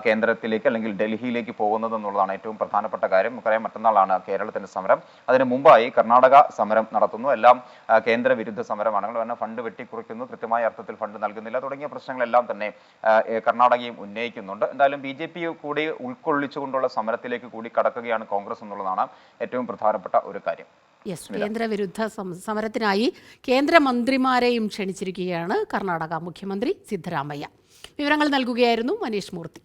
കേന്ദ്രത്തിലേക്ക് അല്ലെങ്കിൽ ഡൽഹിയിലേക്ക് പോകുന്നത് എന്നുള്ളതാണ് ഏറ്റവും പ്രധാനപ്പെട്ട കാര്യം. നമുക്കറിയാം മറ്റന്നാളാണ് കേരളത്തിന്റെ സമരം. അതിന് മുമ്പായി കർണാടക സമരം നടത്തുന്നു. എല്ലാം കേന്ദ്രവിരുദ്ധ സമരമാണ്. കാരണം ഫണ്ട് വെട്ടിക്കുറിക്കുന്നു, കൃത്യമായ അർത്ഥത്തിൽ ഫണ്ട് നൽകുന്നില്ല തുടങ്ങിയ പ്രശ്നങ്ങളെല്ലാം തന്നെ കർണാടകയും ഉന്നയിക്കുന്നുണ്ട്. എന്തായാലും BJP കൂടി ഉൾക്കൊള്ളിച്ചുകൊണ്ടുള്ള സമരത്തിലേക്ക് കൂടി കടക്കുകയാണ് കോൺഗ്രസ് എന്നുള്ളതാണ് ഏറ്റവും പ്രധാനപ്പെട്ട ഒരു കാര്യം. യെസ്, കേന്ദ്രവിരുദ്ധ സമരത്തിനായി കേന്ദ്രമന്ത്രിമാരെയും ക്ഷണിച്ചിരിക്കുകയാണ് കർണാടക മുഖ്യമന്ത്രി സിദ്ധരാമയ്യ. വിവരങ്ങൾ നൽകുകയായിരുന്നു മനീഷ് മൂർത്തി.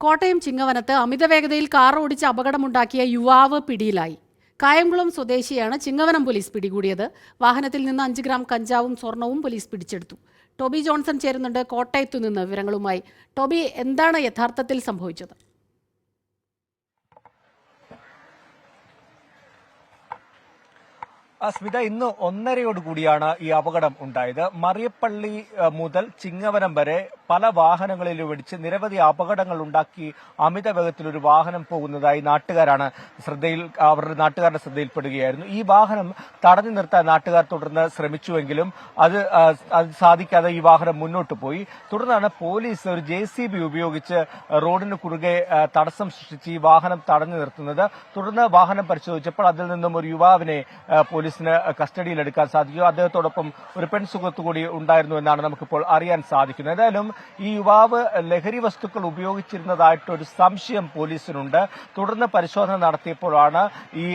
കോട്ടയം ചിങ്ങവനത്ത് അമിതവേഗതയിൽ കാർ ഓടിച്ച് അപകടമുണ്ടാക്കിയ യുവാവ് പിടിയിലായി. കായംകുളം സ്വദേശിയാണ് ചിങ്ങവനം പോലീസ് പിടികൂടിയത്. വാഹനത്തിൽ നിന്ന് 5 ഗ്രാം കഞ്ചാവും സ്വർണവും പോലീസ് പിടിച്ചെടുത്തു. ടോബി ജോൺസൺ ചേരുന്നുണ്ട് കോട്ടയത്തു നിന്ന് വിവരങ്ങളുമായി. ടോബി, എന്താണ് യഥാർത്ഥത്തിൽ സംഭവിച്ചത്? സ്മിത, ഇന്ന് 1:30 ഈ അപകടം ഉണ്ടായത്. മറിയപ്പള്ളി മുതൽ ചിങ്ങവനം വരെ പല വാഹനങ്ങളിലും ഇടിച്ച് നിരവധി അപകടങ്ങൾ ഉണ്ടാക്കി അമിത വേഗത്തിൽ ഒരു വാഹനം പോകുന്നതായി അവരുടെ നാട്ടുകാരുടെ ശ്രദ്ധയിൽപ്പെടുകയായിരുന്നു. ഈ വാഹനം തടഞ്ഞു നിർത്താൻ നാട്ടുകാർ തുടർന്ന് ശ്രമിച്ചുവെങ്കിലും അത് സാധിക്കാതെ ഈ വാഹനം മുന്നോട്ട് പോയി. തുടർന്നാണ് പോലീസ് ഒരു JCB ഉപയോഗിച്ച് റോഡിന് കുറുകെ തടസ്സം സൃഷ്ടിച്ച് ഈ വാഹനം തടഞ്ഞു നിർത്തുന്നത്. തുടർന്ന് വാഹനം പരിശോധിച്ചപ്പോൾ അതിൽ നിന്നും ഒരു യുവാവിനെ പോലീസിന് കസ്റ്റഡിയിലെടുക്കാൻ സാധിച്ചു. അദ്ദേഹത്തോടൊപ്പം ഒരു പെൺ സുഹൃത്ത് കൂടി ഉണ്ടായിരുന്നു എന്നാണ് നമുക്കിപ്പോൾ അറിയാൻ സാധിക്കുന്നത്. ഏതായാലും ഈ യുവാവ് ലഹരി വസ്തുക്കൾ ഉപയോഗിച്ചിരുന്നതായിട്ടൊരു സംശയം പോലീസിനുണ്ട്. തുടർന്ന് പരിശോധന നടത്തിയപ്പോഴാണ് ഈ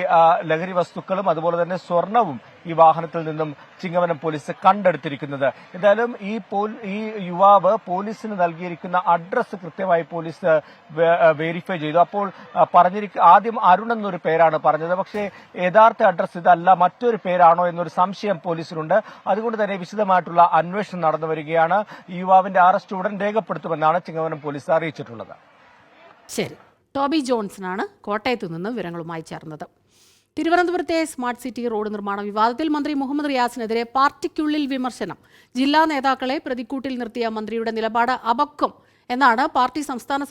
ലഹരി വസ്തുക്കളും അതുപോലെ തന്നെ സ്വർണവും ഈ വാഹനത്തിൽ നിന്നും ചിങ്ങവനം പോലീസ് കണ്ടെടുത്തിരിക്കുന്നത്. എന്തായാലും ഈ യുവാവ് പോലീസിന് നൽകിയിരിക്കുന്ന അഡ്രസ്സ് കൃത്യമായി പോലീസ് വെരിഫൈ ചെയ്തു. അപ്പോൾ ആദ്യം അരുൺ എന്നൊരു പേരാണ് പറഞ്ഞത്. പക്ഷേ യഥാർത്ഥ അഡ്രസ്സ് ഇതല്ല, മറ്റൊരു പേരാണോ എന്നൊരു സംശയം പോലീസിനുണ്ട്. അതുകൊണ്ട് തന്നെ വിശദമായിട്ടുള്ള അന്വേഷണം നടന്നു വരികയാണ്. ഈ യുവാവിന്റെ അറസ്റ്റ് ഉടൻ രേഖപ്പെടുത്തുമെന്നാണ് ചിങ്ങവനം പോലീസ് അറിയിച്ചിട്ടുള്ളത്. ശരി, ടോബി ജോൺസണാണ് കോട്ടയത്തു നിന്ന് വിവരങ്ങളുമായി ചേർന്നത്. തിരുവനന്തപുരത്തെ സ്മാർട്ട് സിറ്റി റോഡ് നിർമ്മാണ വിവാദത്തിൽ മന്ത്രി മുഹമ്മദ് റിയാസിനെതിരെ പാർട്ടിക്കുള്ളിൽ വിമർശനം. ജില്ലാ നേതാക്കളെ പ്രതിക്കൂട്ടിൽ നിർത്തിയ മന്ത്രിയുടെ നിലപാട് അപക്വം എന്നാണ് പാർട്ടി സംസ്ഥാന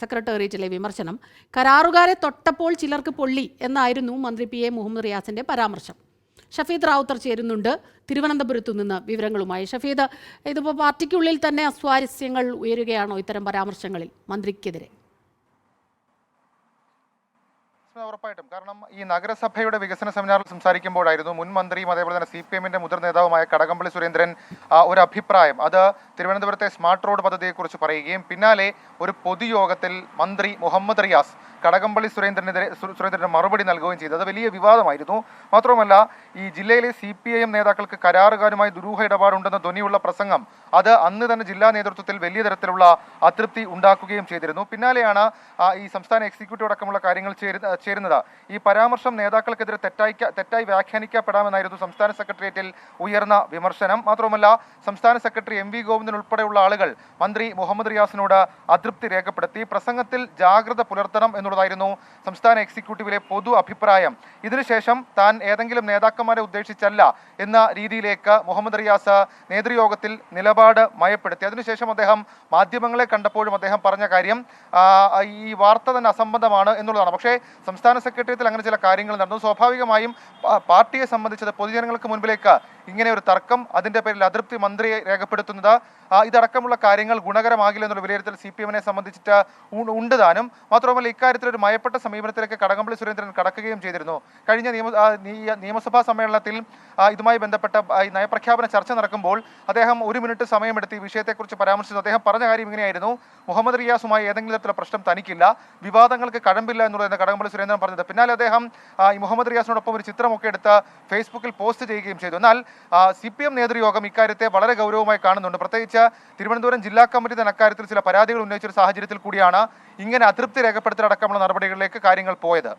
സെക്രട്ടേറിയറ്റിലെ വിമർശനം. കരാറുകാരെ തൊട്ടപ്പോൾ ചിലർക്ക് പൊള്ളി എന്നായിരുന്നു മന്ത്രി PA മുഹമ്മദ് റിയാസിന്റെ പരാമർശം. ഷഫീദ് റാവുത്തർ ചേരുന്നുണ്ട് തിരുവനന്തപുരത്തു നിന്ന് വിവരങ്ങളുമായി. ഷഫീദ്, ഇതിപ്പോൾ പാർട്ടിക്കുള്ളിൽ തന്നെ അസ്വാരസ്യങ്ങൾ ഉയരുകയാണോ ഇത്തരം പരാമർശങ്ങളിൽ മന്ത്രിക്കെതിരെ? ഉറപ്പായിട്ടും. കാരണം ഈ നഗരസഭയുടെ വികസന സെമിനാറിൽ സംസാരിക്കുമ്പോഴായിരുന്നു മുൻ മന്ത്രിയും അതേപോലെ തന്നെ CPM-ന്റെ മുതിർന്ന നേതാവുമായ കടകംപള്ളി സുരേന്ദ്രൻ ഒരു അഭിപ്രായം അത് തിരുവനന്തപുരത്തെ സ്മാർട്ട് റോഡ് പദ്ധതിയെക്കുറിച്ച് പറയുകയും പിന്നാലെ ഒരു പൊതുയോഗത്തിൽ മന്ത്രി മുഹമ്മദ് റിയാസ് കടകംപള്ളി സുരേന്ദ്രന് മറുപടി നൽകുകയും ചെയ്തു. അത് വലിയ വിവാദമായിരുന്നു. മാത്രമല്ല ഈ ജില്ലയിലെ CPIM നേതാക്കൾക്ക് കരാറുകാരുമായി ദുരൂഹ ഇടപാടുണ്ടെന്ന ധ്വനിയുള്ള പ്രസംഗം അത് അന്ന് തന്നെ ജില്ലാ നേതൃത്വത്തിൽ വലിയ തരത്തിലുള്ള അതൃപ്തി ഉണ്ടാക്കുകയും ചെയ്തിരുന്നു. പിന്നാലെയാണ് ഈ സംസ്ഥാന എക്സിക്യൂട്ടീവ് അടക്കമുള്ള കാര്യങ്ങൾ ചേരുന്നത്. ഈ പരാമർശം നേതാക്കൾക്കെതിരെ തെറ്റായി വ്യാഖ്യാനിക്കപ്പെടാമെന്നായിരുന്നു സംസ്ഥാന സെക്രട്ടേറിയറ്റിൽ ഉയർന്ന വിമർശനം. മാത്രമല്ല സംസ്ഥാന സെക്രട്ടറി MV ഗോവിന്ദൻ ഉൾപ്പെടെയുള്ള ആളുകൾ മന്ത്രി മുഹമ്മദ് റിയാസിനോട് അതൃപ്തി രേഖപ്പെടുത്തി. പ്രസംഗത്തിൽ ജാഗ്രത പുലർത്തണം എന്നുള്ളതായിരുന്നു സംസ്ഥാന എക്സിക്യൂട്ടീവിലെ പൊതു അഭിപ്രായം. ഇതിനുശേഷം താൻ ഏതെങ്കിലും നേതാക്കന്മാരെ ഉദ്ദേശിച്ചല്ല എന്ന രീതിയിലേക്ക് മുഹമ്മദ് റിയാസ് നേതൃയോഗത്തിൽ നിലപാട് മയപ്പെടുത്തി. അതിനുശേഷം അദ്ദേഹം മാധ്യമങ്ങളെ കണ്ടപ്പോഴും അദ്ദേഹം പറഞ്ഞ കാര്യം ഈ വാർത്ത തന്നെ അസംബന്ധമാണ് എന്നുള്ളതാണ്. പക്ഷേ സംസ്ഥാന സെക്രട്ടേറിയറ്റിൽ അങ്ങനെ ചില കാര്യങ്ങൾ നടന്നു. സ്വാഭാവികമായും പാർട്ടിയെ സംബന്ധിച്ചത് പൊതുജനങ്ങൾക്ക് മുൻപിലേക്ക് ഇങ്ങനെ ഒരു തർക്കം, അതിന്റെ പേരിൽ അതൃപ്തി മന്ത്രിയെ രേഖപ്പെടുത്തുന്നത് ഇതടക്കമുള്ള കാര്യങ്ങൾ ഗുണകരമാകില്ല എന്നുള്ള വിലയിരുത്തൽ CPM-നെ സംബന്ധിച്ചിട്ട് ഉണ്ട് താനും. മാത്രമല്ല ഇക്കാര്യത്തിൽ ഒരു മയപ്പെട്ട സമീപനത്തിലേക്ക് കടകംപള്ളി സുരേന്ദ്രൻ കടക്കുകയും ചെയ്തിരുന്നു. കഴിഞ്ഞ നിയമസഭാ സമ്മേളനത്തിൽ ഇതുമായി ബന്ധപ്പെട്ട ഈ നയപ്രഖ്യാപന ചർച്ച നടക്കുമ്പോൾ അദ്ദേഹം 1 മിനിറ്റ് സമയമെടുത്ത് ഈ വിഷയത്തെക്കുറിച്ച് പരാമർശിച്ചു. അദ്ദേഹം പറഞ്ഞ കാര്യം ഇങ്ങനെയായിരുന്നു: മുഹമ്മദ് റിയാസുമായി ഏതെങ്കിലും തരത്തിലുള്ള പ്രശ്നം തനിക്കില്ല, വിവാദങ്ങൾക്ക് കഴമ്പില്ല എന്നുള്ളതാണ് കടകംപള്ളി സുരേന്ദ്രൻ പറഞ്ഞത്. പിന്നാലെ അദ്ദേഹം ഈ മുഹമ്മദ് റിയാസിനോടൊപ്പം ഒരു ചിത്രമൊക്കെ എടുത്ത് ഫേസ്ബുക്കിൽ പോസ്റ്റ് ചെയ്യുകയും ചെയ്തു. എന്നാൽ CPM നേതൃയോഗം ഇക്കാര്യത്തെ വളരെ ഗൗരവമായി കാണുന്നുണ്ട്. പ്രത്യേകിച്ച് തിരുവനന്തപുരം ജില്ലാ കമ്മിറ്റി തന്നെ അക്കാര്യത്തിൽ ചില പരാതികൾ ഉന്നയിച്ചൊരു സാഹചര്യത്തിൽ കൂടിയാണ് ഇങ്ങനെ അതൃപ്തി രേഖപ്പെടുത്തലടക്കമുള്ള നടപടികളിലേക്ക് കാര്യങ്ങൾ പോയത്.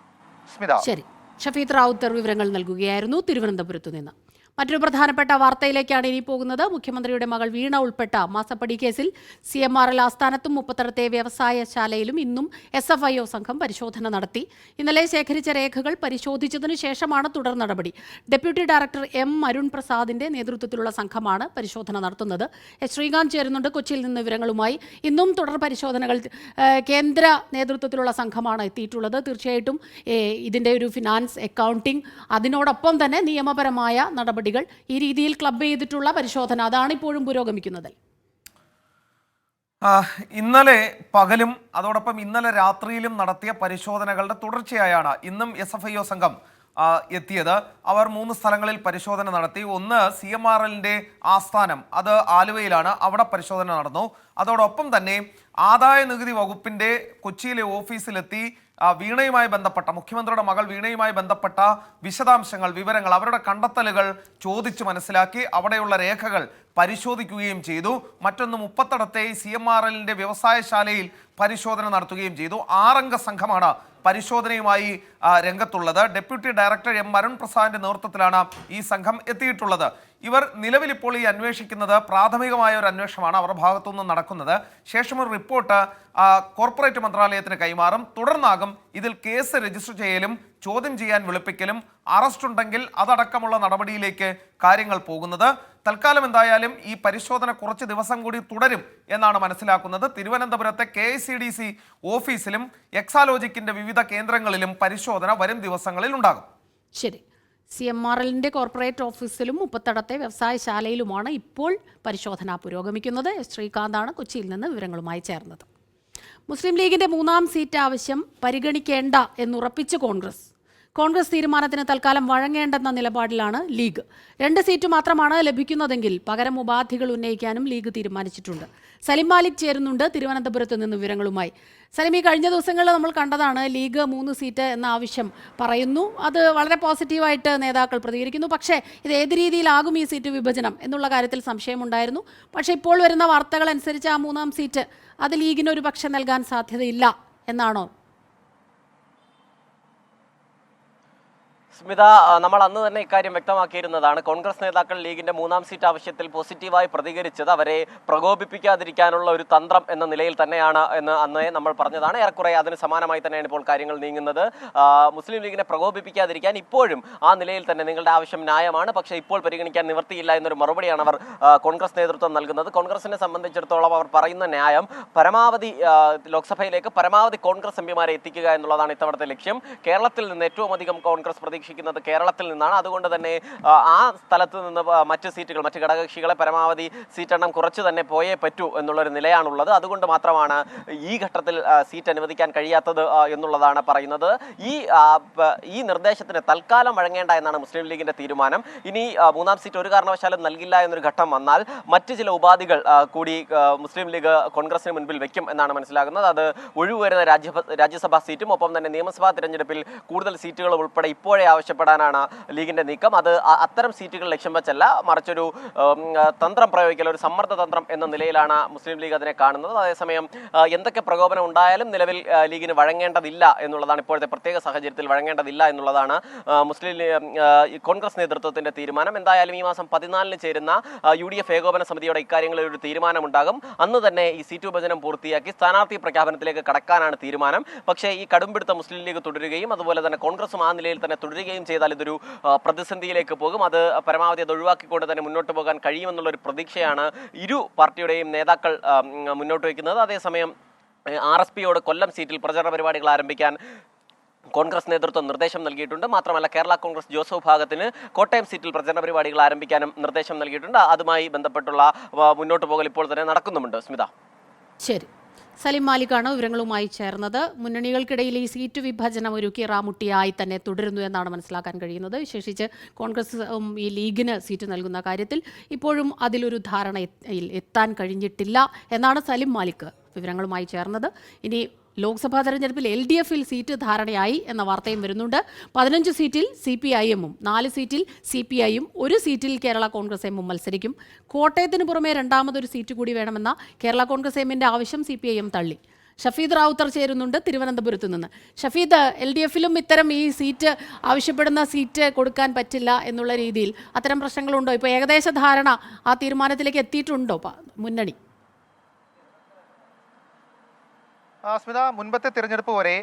സ്മിത. ശരി, ഷഫീദ് റാവുത്തർ വിവരങ്ങൾ നൽകുകയായിരുന്നു തിരുവനന്തപുരത്തു നിന്ന്. മറ്റൊരു പ്രധാനപ്പെട്ട വാർത്തയിലേക്കാണ് ഇനി പോകുന്നത്. മുഖ്യമന്ത്രിയുടെ മകൾ വീണ ഉൾപ്പെട്ട മാസപ്പടി കേസിൽ CMRL ആസ്ഥാനത്തും മുപ്പത്തടത്തെ വ്യവസായശാലയിലും ഇന്നും SFIO സംഘം പരിശോധന നടത്തി. ഇന്നലെ ശേഖരിച്ച രേഖകൾ പരിശോധിച്ചതിനു ശേഷമാണ് തുടർ നടപടി. Deputy director M. അരുൺ പ്രസാദിന്റെ നേതൃത്വത്തിലുള്ള സംഘമാണ് പരിശോധന നടത്തുന്നത്. ശ്രീകാന്ത് ചേരുന്നുണ്ട് കൊച്ചിയിൽ നിന്ന് വിവരങ്ങളുമായി. ഇന്നും തുടർ പരിശോധനകൾ കേന്ദ്ര നേതൃത്വത്തിലുള്ള സംഘമാണ് എത്തിയിട്ടുള്ളത്. തീർച്ചയായിട്ടും ഇതിന്റെ ഒരു ഫിനാൻസ്, അക്കൗണ്ടിംഗ്, അതിനോടൊപ്പം തന്നെ നിയമപരമായ നടപടികൾ, ഈ രീതിയിൽ ക്ലബ് ചെയ്തിട്ടുള്ള പരിശോധന, അതാണ് ഇപ്പോഴും പുരോഗമിക്കുന്നത്. ഇന്നലെ പകലും അതോടൊപ്പം ഇന്നലെ രാത്രിയിലും നടത്തിയ പരിശോധനകളുടെ തുടർച്ചയായാണ് ഇന്നും SFIO സംഘം എത്തിയത്. അവർ 3 സ്ഥലങ്ങളിൽ പരിശോധന നടത്തി. ഒന്ന് CMRLന്റെ ആസ്ഥാനം, അത് ആലുവയിലാണ്, അവിടെ പരിശോധന നടന്നു. അതോടൊപ്പം തന്നെ ആദായ നികുതി വകുപ്പിന്റെ കൊച്ചിയിലെ ഓഫീസിലെത്തി വീണയുമായി ബന്ധപ്പെട്ട, മുഖ്യമന്ത്രിയുടെ മകൾ വീണയുമായി ബന്ധപ്പെട്ട വിശദാംശങ്ങൾ, വിവരങ്ങൾ, അവരുടെ കണ്ടെത്തലുകൾ ചോദിച്ച് മനസ്സിലാക്കി അവിടെയുള്ള രേഖകൾ പരിശോധിക്കുകയും ചെയ്തു. മറ്റൊന്ന് മുപ്പത്തടത്തെ CMRLന്റെ വ്യവസായശാലയിൽ പരിശോധന നടത്തുകയും ചെയ്തു. 6 അംഗ സംഘമാണ് പരിശോധനയുമായി രംഗത്തുള്ളത്. Deputy director M. അരുൺ പ്രസാദിന്റെ നേതൃത്വത്തിലാണ് ഈ സംഘം എത്തിയിട്ടുള്ളത്. ഇവർ നിലവിൽ ഇപ്പോൾ ഈ അന്വേഷിക്കുന്നത് പ്രാഥമികമായ ഒരു അന്വേഷണമാണ് അവരുടെ ഭാഗത്തുനിന്ന് നടക്കുന്നത്. ശേഷം ഒരു റിപ്പോർട്ട് കോർപ്പറേറ്റ് മന്ത്രാലയത്തിന് കൈമാറും. തുടർന്നാകും ഇതിൽ കേസ് രജിസ്റ്റർ ചെയ്യലും ചോദ്യം ചെയ്യാൻ വിളിപ്പിക്കലും അറസ്റ്റ് ഉണ്ടെങ്കിൽ അതടക്കമുള്ള നടപടിയിലേക്ക് കാര്യങ്ങൾ പോകുന്നത്. തൽക്കാലം എന്തായാലും ഈ പരിശോധന കുറച്ച് ദിവസം കൂടി തുടരും എന്നാണ് മനസ്സിലാക്കുന്നത്. തിരുവനന്തപുരത്തെ KICDC ഓഫീസിലും എക്സാലോജിക്കിന്റെ വിവിധ കേന്ദ്രങ്ങളിലും പരിശോധന വരും ദിവസങ്ങളിൽ ഉണ്ടാകും. ശരി. CMRLന്റെ കോർപ്പറേറ്റ് ഓഫീസിലും മുപ്പത്തടത്തെ വ്യവസായശാലയിലുമാണ് ഇപ്പോൾ പരിശോധന പുരോഗമിക്കുന്നത്. ശ്രീകാന്താണ് കൊച്ചിയിൽ നിന്ന് വിവരങ്ങളുമായി ചേർന്നത്. മുസ്ലിം ലീഗിന്റെ 3ാം സീറ്റ് ആവശ്യം പരിഗണിക്കേണ്ട എന്നുറപ്പിച്ച് കോൺഗ്രസ് തീരുമാനത്തിന് തൽക്കാലം വഴങ്ങേണ്ടെന്ന നിലപാടിലാണ് ലീഗ്. 2 സീറ്റ് മാത്രമാണ് ലഭിക്കുന്നതെങ്കിൽ പകരം ഉപാധികൾ ഉന്നയിക്കാനും ലീഗ് തീരുമാനിച്ചിട്ടുണ്ട്. സലിം മാലിക് ചേരുന്നുണ്ട് തിരുവനന്തപുരത്ത് നിന്ന് വിവരങ്ങളുമായി. സലിം, ഈ കഴിഞ്ഞ ദിവസങ്ങളിൽ നമ്മൾ കണ്ടതാണ് ലീഗ് 3 സീറ്റ് എന്ന ആവശ്യം പറയുന്നു. അത് വളരെ പോസിറ്റീവായിട്ട് നേതാക്കൾ പ്രതികരിക്കുന്നു. പക്ഷേ ഇത് ഏത് രീതിയിലാകും ഈ സീറ്റ് വിഭജനം എന്നുള്ള കാര്യത്തിൽ സംശയമുണ്ടായിരുന്നു. പക്ഷേ ഇപ്പോൾ വരുന്ന വാർത്തകൾ അനുസരിച്ച് ആ 3ാം സീറ്റ് അത് ലീഗിന് ഒരു പക്ഷേ നൽകാൻ സാധ്യതയില്ല എന്നാണോ? സ്മിത, നമ്മൾ അന്ന് തന്നെ ഇക്കാര്യം വ്യക്തമാക്കിയിരുന്നതാണ്. കോൺഗ്രസ് നേതാക്കൾ ലീഗിന്റെ 3ാം സീറ്റ് ആവശ്യത്തിൽ പോസിറ്റീവായി പ്രതികരിച്ചത് അവരെ പ്രകോപിപ്പിക്കാതിരിക്കാനുള്ള ഒരു തന്ത്രം എന്ന നിലയിൽ തന്നെയാണ് എന്ന് അന്നേ നമ്മൾ പറഞ്ഞതാണ്. ഏറെക്കുറെ അതിന് സമാനമായി തന്നെയാണ് ഇപ്പോൾ കാര്യങ്ങൾ നീങ്ങുന്നത്. മുസ്ലിം ലീഗിനെ പ്രകോപിപ്പിക്കാതിരിക്കാൻ ഇപ്പോഴും ആ നിലയിൽ തന്നെ നിങ്ങളുടെ ആവശ്യം ന്യായമാണ്, പക്ഷേ ഇപ്പോൾ പരിഗണിക്കാൻ നിവൃത്തിയില്ല എന്നൊരു മറുപടിയാണ് അവർ കോൺഗ്രസ് നേതൃത്വം നൽകുന്നത്. കോൺഗ്രസിനെ സംബന്ധിച്ചിടത്തോളം അവർ പറയുന്ന ന്യായം പരമാവധി ലോക്സഭയിലേക്ക് പരമാവധി കോൺഗ്രസ് എംപിമാരെ എത്തിക്കുക എന്നുള്ളതാണ് ഇത്തവണത്തെ ലക്ഷ്യം. കേരളത്തിൽ നിന്ന് ഏറ്റവും അധികം കോൺഗ്രസ് പ്രതീക്ഷിക്കുന്നത് കേരളത്തിൽ നിന്നാണ്. അതുകൊണ്ട് തന്നെ ആ സ്ഥലത്ത് നിന്ന് മറ്റ് സീറ്റുകൾ, മറ്റ് ഘടകകക്ഷികളെ പരമാവധി സീറ്റെണ്ണം കുറച്ച് തന്നെ പോയേ പറ്റൂ എന്നുള്ളൊരു നിലയാണുള്ളത്. അതുകൊണ്ട് മാത്രമാണ് ഈ ഘട്ടത്തിൽ സീറ്റ് അനുവദിക്കാൻ കഴിയാത്തത് എന്നുള്ളതാണ് പറയുന്നത്. ഈ നിർദ്ദേശത്തിന് തൽക്കാലം വഴങ്ങേണ്ട എന്നാണ് മുസ്ലിം ലീഗിന്റെ തീരുമാനം. ഇനി 3ാം സീറ്റ് ഒരു കാരണവശാലും നൽകില്ല എന്നൊരു ഘട്ടം വന്നാൽ മറ്റ് ചില ഉപാധികൾ കൂടി മുസ്ലിം ലീഗ് കോൺഗ്രസിന് മുൻപിൽ വെക്കും എന്നാണ് മനസ്സിലാകുന്നത്. അത് ഒഴിവുവരുന്ന രാജ്യസഭാ സീറ്റും ഒപ്പം തന്നെ നിയമസഭാ തിരഞ്ഞെടുപ്പിൽ കൂടുതൽ സീറ്റുകൾ ഉൾപ്പെടെ ഇപ്പോഴേ ആവശ്യപ്പെടാനാണ് ലീഗിന്റെ നീക്കം. അത് അത്തരം സീറ്റുകൾ ലക്ഷ്യം വെച്ചല്ല, മറിച്ചൊരു തന്ത്രം പ്രയോഗിക്കൽ, ഒരു സമ്മർദ്ദ തന്ത്രം എന്ന നിലയിലാണ് മുസ്ലിം ലീഗ് അതിനെ കാണുന്നത്. അതേസമയം എന്തൊക്കെ പ്രകോപനം ഉണ്ടായാലും നിലവിൽ ലീഗിന് വഴങ്ങേണ്ടതില്ല എന്നുള്ളതാണ്, ഇപ്പോഴത്തെ പ്രത്യേക സാഹചര്യത്തിൽ വഴങ്ങേണ്ടതില്ല എന്നുള്ളതാണ് കോൺഗ്രസ് നേതൃത്വത്തിന്റെ തീരുമാനം. എന്തായാലും ഈ മാസം 14 ചേരുന്ന UDF ഏകോപന സമിതിയുടെ ഇക്കാര്യങ്ങളിൽ ഒരു തീരുമാനമുണ്ടാകും. അന്ന് തന്നെ ഈ സീറ്റ് വിഭജനം പൂർത്തിയാക്കി സ്ഥാനാർത്ഥി പ്രഖ്യാപനത്തിലേക്ക് കടക്കാനാണ് തീരുമാനം. പക്ഷേ ഈ കടുംപിടുത്ത മുസ്ലിം ലീഗ് തുടരുകയും അതുപോലെ തന്നെ കോൺഗ്രസും ആ നിലയിൽ തന്നെ തുടരുകയും ചെയ്താൽ ഇതൊരു പ്രതിസന്ധിയിലേക്ക് പോകും. അത് പരമാവധി അത് ഒഴിവാക്കിക്കൊണ്ട് തന്നെ മുന്നോട്ട് പോകാൻ കഴിയുമെന്നുള്ളൊരു പ്രതീക്ഷയാണ് ഇരു പാർട്ടിയുടെയും നേതാക്കൾ മുന്നോട്ട് വയ്ക്കുന്നത്. അതേസമയം RSPയോട് കൊല്ലം സീറ്റിൽ പ്രചരണ പരിപാടികൾ ആരംഭിക്കാൻ കോൺഗ്രസ് നേതൃത്വം നിർദ്ദേശം നൽകിയിട്ടുണ്ട്. മാത്രമല്ല കേരള കോൺഗ്രസ് ജോസഫ് വിഭാഗത്തിന് കോട്ടയം സീറ്റിൽ പ്രചരണ പരിപാടികൾ ആരംഭിക്കാനും നിർദ്ദേശം നൽകിയിട്ടുണ്ട്. അതുമായി ബന്ധപ്പെട്ടുള്ള മുന്നോട്ട് പോകൽ ഇപ്പോൾ തന്നെ നടക്കുന്നുമുണ്ട്. സ്മിത, ശരി. സലിം മാലിക്കാണ് വിവരങ്ങളുമായി ചേർന്നത്. മുന്നണികൾക്കിടയിൽ ഈ സീറ്റ് വിഭജനം ഒരു കീറാമുട്ടിയായി തന്നെ തുടരുന്നു എന്നാണ് മനസ്സിലാക്കാൻ കഴിയുന്നത്. വിശേഷിച്ച് കോൺഗ്രസ് ഈ ലീഗിന് സീറ്റ് നൽകുന്ന കാര്യത്തിൽ ഇപ്പോഴും അതിലൊരു ധാരണയിൽ എത്താൻ കഴിഞ്ഞിട്ടില്ല എന്നാണ് സലിം മാലിക് വിവരങ്ങളുമായി ചേർന്നത്. ഇനി ലോക്സഭാ തെരഞ്ഞെടുപ്പിൽ LDFൽ സീറ്റ് ധാരണയായി എന്ന വാർത്തയും വരുന്നുണ്ട്. 15 സീറ്റിൽ CPIM-ഉം 4 സീറ്റിൽ CPI-യും 1 സീറ്റിൽ കേരള കോൺഗ്രസ് എമ്മും മത്സരിക്കും. കോട്ടയത്തിന് പുറമെ രണ്ടാമതൊരു സീറ്റ് കൂടി വേണമെന്ന കേരള കോൺഗ്രസ് എമ്മിൻ്റെ ആവശ്യം CPIM തള്ളി. ഷഫീദ് റാവുത്തർ ചേരുന്നുണ്ട് തിരുവനന്തപുരത്ത് നിന്ന്. ഷഫീദ്, LDF-ലും ഇത്തരം ഈ സീറ്റ് ആവശ്യപ്പെടുന്ന സീറ്റ് കൊടുക്കാൻ പറ്റില്ല എന്നുള്ള രീതിയിൽ അത്തരം പ്രശ്നങ്ങളുണ്ടോ? ഇപ്പോൾ ഏകദേശ ധാരണ ആ തീരുമാനത്തിലേക്ക് എത്തിയിട്ടുണ്ടോ മുന്നണി? സ്മിത, മുൻപത്തെ തിരഞ്ഞെടുപ്പ് വരെ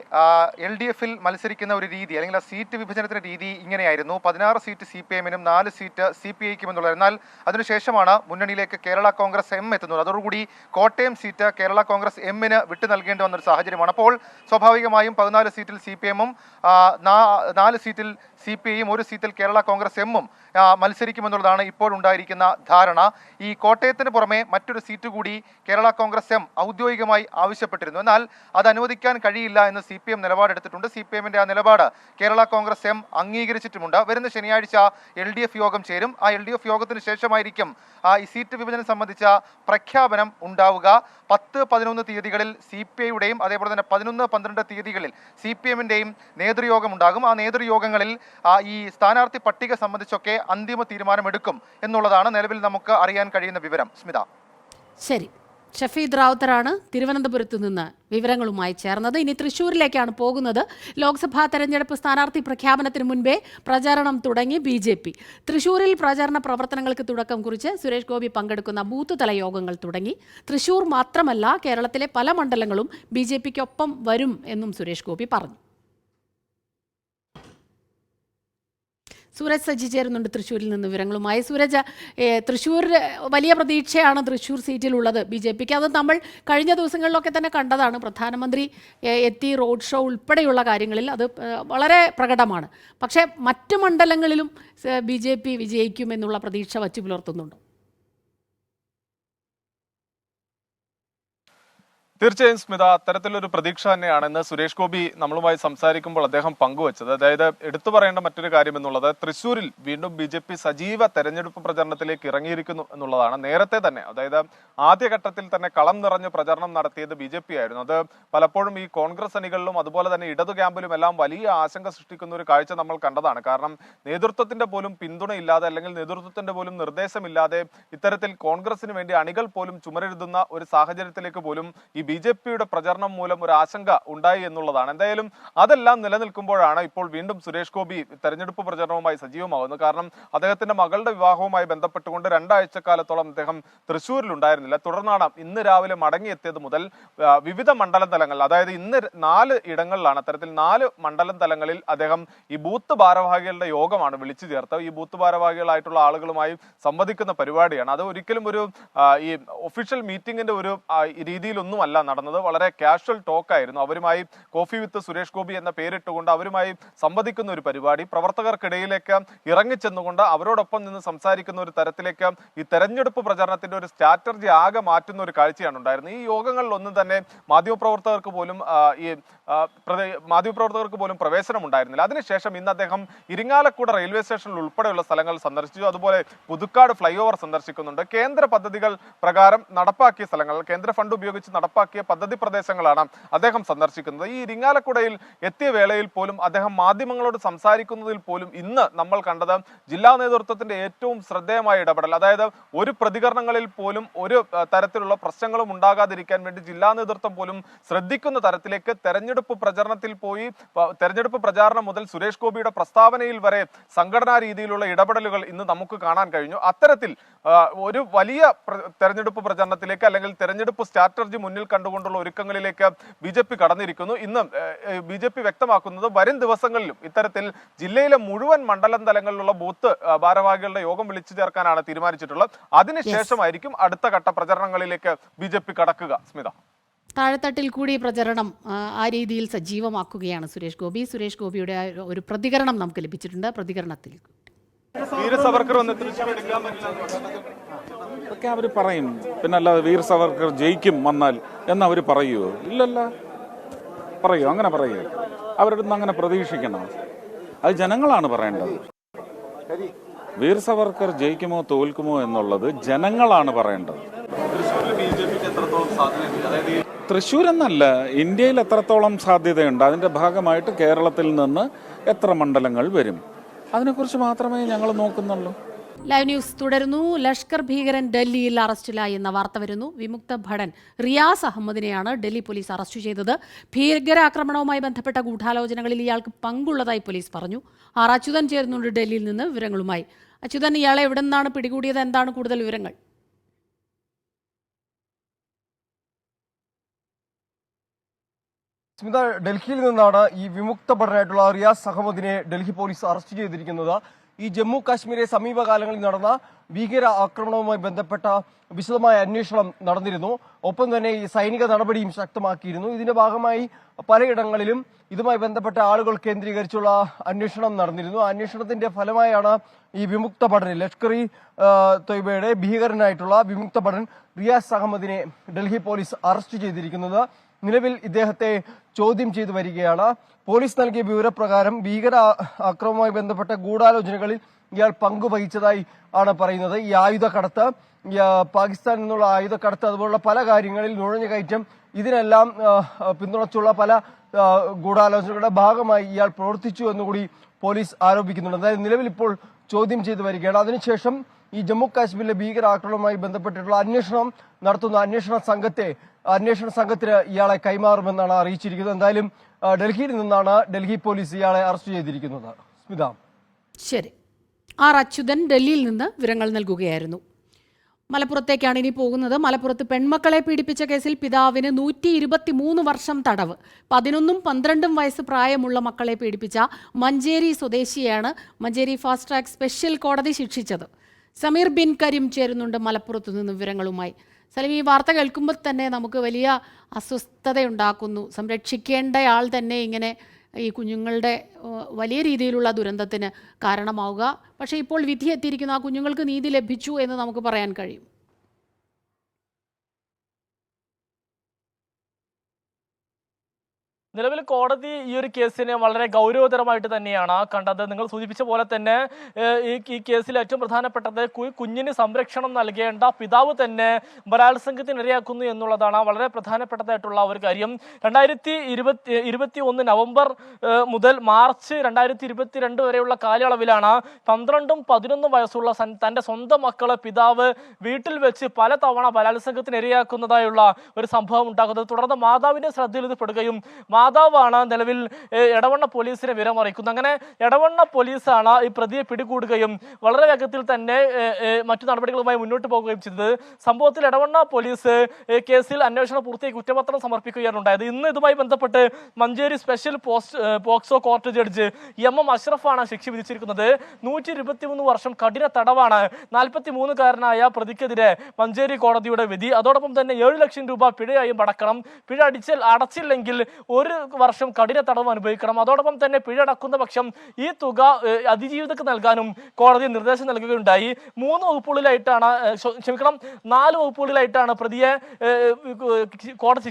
LDF-ൽ മത്സരിക്കുന്ന ഒരു രീതി അല്ലെങ്കിൽ ആ സീറ്റ് വിഭജനത്തിന്റെ രീതി ഇങ്ങനെയായിരുന്നു. 16 സീറ്റ് CPM-നും 4 സീറ്റ് CPI-ക്കും എന്നുള്ളത്. എന്നാൽ അതിനുശേഷമാണ് മുന്നണിയിലേക്ക് കേരള കോൺഗ്രസ് M എത്തുന്നത്. അതോടുകൂടി കോട്ടയം സീറ്റ് കേരള കോൺഗ്രസ് M-ന് വിട്ടു നൽകേണ്ടി വന്നൊരു സാഹചര്യമാണ്. അപ്പോൾ സ്വാഭാവികമായും 14 സീറ്റിൽ CPM-ഉം 4 സീറ്റിൽ CPI-യും 1 സീറ്റിൽ കേരള കോൺഗ്രസ് M-ഉം മത്സരിക്കുമെന്നുള്ളതാണ് ഇപ്പോഴുണ്ടായിരിക്കുന്ന ധാരണ. ഈ കോട്ടയത്തിന് പുറമെ മറ്റൊരു സീറ്റ് കൂടി കേരള കോൺഗ്രസ് M ഔദ്യോഗികമായി ആവശ്യപ്പെട്ടിരുന്നു. എന്നാൽ അത് അനുവദിക്കാൻ കഴിയില്ല എന്ന് CPM നിലപാടെടുത്തിട്ടുണ്ട്. CPM-ന്റെ ആ നിലപാട് കേരള കോൺഗ്രസ് M അംഗീകരിച്ചിട്ടുമുണ്ട്. വരുന്ന ശനിയാഴ്ച LDF യോഗം ചേരും. ആ LDF യോഗത്തിന് ശേഷമായിരിക്കും ഈ സീറ്റ് വിഭജനം സംബന്ധിച്ച പ്രഖ്യാപനം ഉണ്ടാവുക. 10-11 തീയതികളിൽ CPI-യുടെയും അതേപോലെ തന്നെ 11-12 തീയതികളിൽ CPM-ന്റെയും നേതൃയോഗം ഉണ്ടാകും. ആ നേതൃയോഗങ്ങളിൽ ഈ സ്ഥാനാർത്ഥി പട്ടിക സംബന്ധിച്ചൊക്കെ അന്തിമ തീരുമാനമെടുക്കും എന്നുള്ളതാണ് നിലവിൽ നമുക്ക് അറിയാൻ കഴിയുന്ന വിവരം. സ്മിത, ശരി. ഷഫീദ് റാവുത്തറാണ് തിരുവനന്തപുരത്ത് നിന്ന് വിവരങ്ങളുമായി ചേർന്നത്. ഇനി തൃശ്ശൂരിലേക്കാണ് പോകുന്നത്. ലോക്സഭാ തെരഞ്ഞെടുപ്പ് സ്ഥാനാർത്ഥി പ്രഖ്യാപനത്തിന് മുൻപേ പ്രചാരണം തുടങ്ങി BJP. തൃശ്ശൂരിൽ പ്രചാരണ പ്രവർത്തനങ്ങൾക്ക് തുടക്കം കുറിച്ച് സുരേഷ് ഗോപി പങ്കെടുക്കുന്ന ബൂത്ത് തല യോഗങ്ങൾ തുടങ്ങി. തൃശ്ശൂർ മാത്രമല്ല, കേരളത്തിലെ പല മണ്ഡലങ്ങളും BJPക്കൊപ്പം വരും എന്നും സുരേഷ് ഗോപി പറഞ്ഞു. സൂരജ് സജി ചേരുന്നുണ്ട് തൃശ്ശൂരിൽ നിന്ന് വിവരങ്ങളുമായി. സൂരജ്, തൃശ്ശൂർ വലിയ പ്രതീക്ഷയാണ് തൃശ്ശൂർ സീറ്റിലുള്ളത് BJPക്ക്. അത് നമ്മൾ കഴിഞ്ഞ ദിവസങ്ങളിലൊക്കെ തന്നെ കണ്ടതാണ്. പ്രധാനമന്ത്രി എത്തി റോഡ് ഷോ ഉൾപ്പെടെയുള്ള കാര്യങ്ങളിൽ അത് വളരെ പ്രകടമാണ്. പക്ഷേ മറ്റ് മണ്ഡലങ്ങളിലും BJP വിജയിക്കുമെന്നുള്ള പ്രതീക്ഷ വച്ചു പുലർത്തുന്നുണ്ടോ? തീർച്ചയായും സ്മിത, അത്തരത്തിലൊരു പ്രതീക്ഷ തന്നെയാണ് ഇന്ന് സുരേഷ് ഗോപി നമ്മളുമായി സംസാരിക്കുമ്പോൾ അദ്ദേഹം പങ്കുവച്ചത്. അതായത് എടുത്തു പറയേണ്ട മറ്റൊരു കാര്യം എന്നുള്ളത് തൃശ്ശൂരിൽ വീണ്ടും BJP സജീവ തെരഞ്ഞെടുപ്പ് പ്രചരണത്തിലേക്ക് ഇറങ്ങിയിരിക്കുന്നു എന്നുള്ളതാണ്. നേരത്തെ തന്നെ, അതായത് ആദ്യഘട്ടത്തിൽ തന്നെ കളം നിറഞ്ഞ് പ്രചരണം നടത്തിയത് BJP ആയിരുന്നു. അത് പലപ്പോഴും ഈ കോൺഗ്രസ് അണികളിലും അതുപോലെ തന്നെ ഇടതു ക്യാമ്പിലും എല്ലാം വലിയ ആശങ്ക സൃഷ്ടിക്കുന്ന ഒരു കാഴ്ച നമ്മൾ കണ്ടതാണ്. കാരണം നേതൃത്വത്തിന്റെ പോലും പിന്തുണയില്ലാതെ അല്ലെങ്കിൽ നേതൃത്വത്തിന്റെ പോലും നിർദ്ദേശമില്ലാതെ ഇത്തരത്തിൽ കോൺഗ്രസിന് വേണ്ടി അണികൾ പോലും ചുമരെഴുതുന്ന ഒരു സാഹചര്യത്തിലേക്ക് പോലും ഈ BJP-യുടെ പ്രചരണം മൂലം ഒരു ആശങ്ക ഉണ്ടായി എന്നുള്ളതാണ്. എന്തായാലും അതെല്ലാം നിലനിൽക്കുമ്പോഴാണ് ഇപ്പോൾ വീണ്ടും സുരേഷ് ഗോപി തെരഞ്ഞെടുപ്പ് പ്രചരണവുമായി സജീവമാകുന്നത്. കാരണം അദ്ദേഹത്തിന്റെ മകളുടെ വിവാഹവുമായി ബന്ധപ്പെട്ടുകൊണ്ട് 2 ആഴ്ചക്കാലത്തോളം അദ്ദേഹം തൃശ്ശൂരിൽ ഉണ്ടായിരുന്നില്ല. തുടർന്നാണ് ഇന്ന് രാവിലെ മടങ്ങിയെത്തിയത് മുതൽ വിവിധ മണ്ഡലം തലങ്ങളിൽ, അതായത് ഇന്ന് 4 ഇടങ്ങളിലാണ്, അത്തരത്തിൽ 4 മണ്ഡലം തലങ്ങളിൽ അദ്ദേഹം ഈ ബൂത്ത് ഭാരവാഹികളുടെ യോഗമാണ് വിളിച്ചു ചേർത്തത്. ഈ ബൂത്ത് ഭാരവാഹികളായിട്ടുള്ള ആളുകളുമായി സംവദിക്കുന്ന പരിപാടിയാണ്. അത് ഒരിക്കലും ഒരു ഈ ഒഫീഷ്യൽ മീറ്റിംഗിന്റെ ഒരു രീതിയിലൊന്നുമല്ല നടന്നത്. വളരെ കാഷ്വൽ ടോക്ക് ആയിരുന്നു. അവരുമായി കോഫി വിത്ത് സുരേഷ് ഗോപി എന്ന പേരിട്ടുകൊണ്ട് അവരുമായി സംവദിക്കുന്ന ഒരു പരിപാടി, പ്രവർത്തകർക്കിടയിലേക്ക് ഇറങ്ങിച്ചെന്നുകൊണ്ട് അവരോടൊപ്പം നിന്ന് സംസാരിക്കുന്ന ഒരു തരത്തിലേക്ക് ഈ തെരഞ്ഞെടുപ്പ് പ്രചരണത്തിന്റെ ഒരു സ്ട്രാറ്റജി ആകെ മാറ്റുന്ന ഒരു കാഴ്ചയാണ് ഉണ്ടായിരുന്നത്. ഈ യോഗങ്ങളിൽ ഒന്നും തന്നെ മാധ്യമപ്രവർത്തകർക്ക് പോലും പ്രവേശനം ഉണ്ടായിരുന്നില്ല. അതിനുശേഷം ഇന്ന് അദ്ദേഹം ഇരിങ്ങാലക്കുട റെയിൽവേ സ്റ്റേഷനിൽ ഉൾപ്പെടെയുള്ള സ്ഥലങ്ങൾ സന്ദർശിച്ചു. അതുപോലെ പുതുക്കാട് ഫ്ലൈ ഓവർ സന്ദർശിക്കുന്നുണ്ട്. കേന്ദ്ര പദ്ധതികൾ പ്രകാരം നടപ്പാക്കിയ സ്ഥലങ്ങൾ, കേന്ദ്ര ഫണ്ട് ഉപയോഗിച്ച് നടപ്പാക്കിയ പദ്ധതി പ്രദേശങ്ങളാണ് അദ്ദേഹം സന്ദർശിക്കുന്നത്. ഈ ഇരിങ്ങാലക്കുടയിൽ എത്തിയ വേളയിൽ പോലും അദ്ദേഹം മാധ്യമങ്ങളോട് സംസാരിക്കുന്നതിൽ പോലും ഇന്ന് നമ്മൾ കണ്ടത് ജില്ലാ നേതൃത്വത്തിന്റെ ഏറ്റവും ശ്രദ്ധേയമായ ഇടപെടൽ. അതായത് ഒരു പ്രതികരണങ്ങളിൽ പോലും ഒരു തരത്തിലുള്ള പ്രശ്നങ്ങളും ഉണ്ടാകാതിരിക്കാൻ വേണ്ടി ജില്ലാ നേതൃത്വം പോലും ശ്രദ്ധിക്കുന്ന തരത്തിലേക്ക് തെരഞ്ഞെടുപ്പ് പ്രചരണത്തിൽ പോയി, തെരഞ്ഞെടുപ്പ് പ്രചാരണം മുതൽ സുരേഷ് ഗോപിയുടെ പ്രസ്താവനയിൽ വരെ സംഘടനാ രീതിയിലുള്ള ഇടപെടലുകൾ ഇന്ന് നമുക്ക് കാണാൻ കഴിഞ്ഞു. അത്തരത്തിൽ ഒരു വലിയ തെരഞ്ഞെടുപ്പ് പ്രചരണത്തിലേക്ക് അല്ലെങ്കിൽ തെരഞ്ഞെടുപ്പ് സ്ട്രാറ്റജി മുന്നിൽ കണ്ടുകൊണ്ടുള്ള ഒരുക്കങ്ങളിലേക്ക് BJP കടന്നിരിക്കുന്നു. ഇന്ന് BJP വ്യക്തമാക്കുന്നത് വരും ദിവസങ്ങളിലും ഇത്തരത്തിൽ ജില്ലയിലെ മുഴുവൻ മണ്ഡലം തലങ്ങളിലുള്ള ബൂത്ത് ഭാരവാഹികളുടെ യോഗം വിളിച്ചു ചേർക്കാനാണ് തീരുമാനിച്ചിട്ടുള്ളത്. അതിനുശേഷമായിരിക്കും അടുത്ത ഘട്ട പ്രചരണങ്ങളിലേക്ക് BJP കടക്കുക. സ്മിത, താഴെത്തട്ടിൽ കൂടി പ്രചരണം ആ രീതിയിൽ സജീവമാക്കുകയാണ് സുരേഷ് ഗോപി. സുരേഷ് ഗോപിയുടെ ഒരു പ്രതികരണം നമുക്ക് ലഭിച്ചിട്ടുണ്ട്. പ്രതികരണത്തിൽ വീര സവർക്കർ ഒന്ന് ഇതൊക്കെ അവർ പറയും. പിന്നെ അല്ലാതെ വീർ സവർക്കർ ജയിക്കും വന്നാൽ എന്നവർ പറയുമോ? ഇല്ലല്ല. പറയൂ, അങ്ങനെ പറയൂ. അവരുടെ നിന്ന് അങ്ങനെ പ്രതീക്ഷിക്കണം. അത് ജനങ്ങളാണ് പറയേണ്ടത്. വീർ സവർക്കർ ജയിക്കുമോ തോൽക്കുമോ എന്നുള്ളത് ജനങ്ങളാണ് പറയേണ്ടത്. തൃശ്ശൂർ എന്നല്ല, ഇന്ത്യയിൽ എത്രത്തോളം സാധ്യതയുണ്ട്, അതിന്റെ ഭാഗമായിട്ട് കേരളത്തിൽ നിന്ന് എത്ര മണ്ഡലങ്ങൾ വരും, അതിനെക്കുറിച്ച് മാത്രമേ ഞങ്ങൾ നോക്കുന്നുള്ളൂ. ലൈവ് ന്യൂസ് തുടരുന്നു. ലഷ്കർ ഭീകരൻ ഡൽഹിയിൽ അറസ്റ്റിലായി എന്ന വാർത്ത വരുന്നു. വിമുക്ത ഭടൻ റിയാസ് അഹമ്മദിനെയാണ് ഡൽഹി പോലീസ് അറസ്റ്റ് ചെയ്തത്. ഭീകരാക്രമണവുമായി ബന്ധപ്പെട്ട ഗൂഢാലോചനകളിൽ ഇയാൾക്ക് പങ്കുള്ളതായി പോലീസ് പറഞ്ഞു. ആർ അച്യുതൻ ചേരുന്നുണ്ട് ഡൽഹിയിൽ നിന്ന് വിവരങ്ങളുമായി. അച്യുതൻ, ഇയാളെ എവിടെ നിന്നാണ് പിടികൂടിയത്? എന്താണ് കൂടുതൽ വിവരങ്ങൾ? സ്മിത, ഡൽഹിയിൽ നിന്നാണ് ഈ വിമുക്ത ഭടനായിട്ടുള്ള റിയാസ് അഹമ്മദിനെ ഡൽഹി പോലീസ് അറസ്റ്റ് ചെയ്തിരിക്കുന്നത്. ഈ ജമ്മു കാശ്മീരെ സമീപകാലങ്ങളിൽ നടന്ന ഭീകര ആക്രമണവുമായി ബന്ധപ്പെട്ട വിശദമായ അന്വേഷണം നടന്നിരുന്നു. ഒപ്പം തന്നെ ഈ സൈനിക നടപടിയും ശക്തമാക്കിയിരുന്നു. ഇതിന്റെ ഭാഗമായി പലയിടങ്ങളിലും ഇതുമായി ബന്ധപ്പെട്ട ആളുകൾ കേന്ദ്രീകരിച്ചുള്ള അന്വേഷണം നടന്നിരുന്നു. അന്വേഷണത്തിന്റെ ഫലമായാണ് ഈ വിമുക്ത ഭടൻ, ലഷ്കർ ഇ തൊയ്ബയുടെ ഭീകരനായിട്ടുള്ള വിമുക്ത ഭടൻ റിയാസ് അഹമ്മദിനെ ഡൽഹി പോലീസ് അറസ്റ്റ് ചെയ്തിരിക്കുന്നത്. നിലവിൽ ഇദ്ദേഹത്തെ ചോദ്യം ചെയ്തു വരികയാണ്. പോലീസ് നൽകിയ വിവരപ്രകാരം ഭീകര ആക്രമണവുമായി ബന്ധപ്പെട്ട ഗൂഢാലോചനകളിൽ ഇയാൾ പങ്കുവഹിച്ചതായി ആണ് പറയുന്നത്. ഈ ആയുധക്കടത്ത്, പാകിസ്ഥാനിൽ നിന്നുള്ള ആയുധക്കടത്ത്, അതുപോലുള്ള പല കാര്യങ്ങളിൽ നുഴഞ്ഞുകയറ്റം, ഇതിനെല്ലാം പിന്തുണച്ചുള്ള പല ഗൂഢാലോചനകളുടെ ഭാഗമായി ഇയാൾ പ്രവർത്തിച്ചു എന്നുകൂടി പോലീസ് ആരോപിക്കുന്നുണ്ട്. അതായത് നിലവിൽ ഇപ്പോൾ ചോദ്യം ചെയ്തു വരികയാണ്. അതിനുശേഷം ഈ ജമ്മു കാശ്മീരിലെ ഭീകരാക്രമണവുമായി ബന്ധപ്പെട്ടിട്ടുള്ള അന്വേഷണം നടത്തുന്ന അന്വേഷണ സംഘത്തിന് ഇയാളെ കൈമാറുമെന്നാണ് അറിയിച്ചിരിക്കുന്നത്. എന്തായാലും ഡൽഹിയിൽ നിന്നാണ് ഡൽഹി പോലീസ് ഇയാളെ അറസ്റ്റ് ചെയ്തിരിക്കുന്നത്. സ്മിത. ശരി, ആർ അച്യുതൻ ഡൽഹിയിൽ നിന്ന് വിവരങ്ങൾ നൽകുകയായിരുന്നു. മലപ്പുറത്തേക്കാണ് ഇനി പോകുന്നത്. മലപ്പുറത്ത് പെൺമക്കളെ പീഡിപ്പിച്ച കേസിൽ പിതാവിന് 123 വർഷം തടവ്. 11ഉം 12ഉം വയസ്സ് പ്രായമുള്ള മക്കളെ പീഡിപ്പിച്ച മഞ്ചേരി സ്വദേശിയെയാണ് മഞ്ചേരി ഫാസ്റ്റ് ട്രാക്ക് സ്പെഷ്യൽ കോടതി ശിക്ഷിച്ചത്. സമീർ ബിൻ കരീം ചേരുന്നുണ്ട് മലപ്പുറത്ത് നിന്ന് വിവരങ്ങളുമായി. സലീം, ഈ വാർത്ത കേൾക്കുമ്പോൾ തന്നെ നമുക്ക് വലിയ അസ്വസ്ഥതയുണ്ടാക്കുന്നു. സംരക്ഷിക്കേണ്ടയാൾ തന്നെ ഇങ്ങനെ ഈ കുഞ്ഞുങ്ങളുടെ വലിയ രീതിയിലുള്ള ദുരന്തത്തിന് കാരണമാവുക. പക്ഷേ ഇപ്പോൾ വിധി എത്തിയിരിക്കുന്നു. ആ കുഞ്ഞുങ്ങൾക്ക് നീതി ലഭിച്ചു എന്ന് നമുക്ക് പറയാൻ കഴിയും. നിലവിൽ കോടതി ഈ ഒരു കേസിനെ വളരെ ഗൗരവതരമായിട്ട് തന്നെയാണ് കണ്ടത്. നിങ്ങൾ സൂചിപ്പിച്ച പോലെ തന്നെ ഈ കേസിൽ ഏറ്റവും പ്രധാനപ്പെട്ടത് കുഞ്ഞിന് സംരക്ഷണം നൽകേണ്ട പിതാവ് തന്നെ ബലാത്സംഗത്തിന് ഇരയാക്കുന്നു എന്നുള്ളതാണ് വളരെ പ്രധാനപ്പെട്ടതായിട്ടുള്ള ഒരു കാര്യം. 2021 നവംബർ മുതൽ മാർച്ച് 2022 വരെയുള്ള കാലയളവിലാണ് 12ഉം 11ഉം വയസ്സുള്ള തൻ്റെ സ്വന്തം മക്കളെ പിതാവ് വീട്ടിൽ വെച്ച് പല തവണ ബലാത്സംഗത്തിന് ഇരയാക്കുന്നതായുള്ള ഒരു സംഭവം ഉണ്ടാകുന്നത്. തുടർന്ന് മാതാവിൻ്റെ ശ്രദ്ധയിൽ ഇത് പെടുകയും മാതാവാണ് നിലവിൽ എടവണ്ണ പോലീസിനെ വിവരം അറിയിക്കുന്നത്. അങ്ങനെ എടവണ്ണ പോലീസാണ് ഈ പ്രതിയെ പിടികൂടുകയും വളരെ വേഗത്തിൽ തന്നെ മറ്റു നടപടികളുമായി മുന്നോട്ട് പോകുകയും ചെയ്തത്. സംഭവത്തിൽ എടവണ്ണ പോലീസ് കേസിൽ അന്വേഷണം പൂർത്തിയായി കുറ്റപത്രം സമർപ്പിക്കുകയാണ് ഉണ്ടായത്. ഇന്ന് ഇതുമായി ബന്ധപ്പെട്ട് Manjeri special POCSO court judge M അഷ്റഫാണ് ശിക്ഷ വിധിച്ചിരിക്കുന്നത്. 123 വർഷം കഠിന തടവാണ് 43-കാരനായ പ്രതിക്കെതിരെ മഞ്ചേരി കോടതിയുടെ വിധി. അതോടൊപ്പം തന്നെ 7 ലക്ഷം രൂപ പിഴയായും അടക്കണം. പിഴ അടച്ചില്ലെങ്കിൽ 1 വർഷം കഠിന തടവ് അനുഭവിക്കണം. അതോടൊപ്പം തന്നെ പിഴ അടക്കുന്ന പക്ഷം ഈ തുക അതിജീവിതക്ക് നൽകാനും കോടതി നിർദ്ദേശം നൽകുകയുണ്ടായി. 4 വകുപ്പുകളിലായിട്ടാണ് പ്രതിയെ കോടതി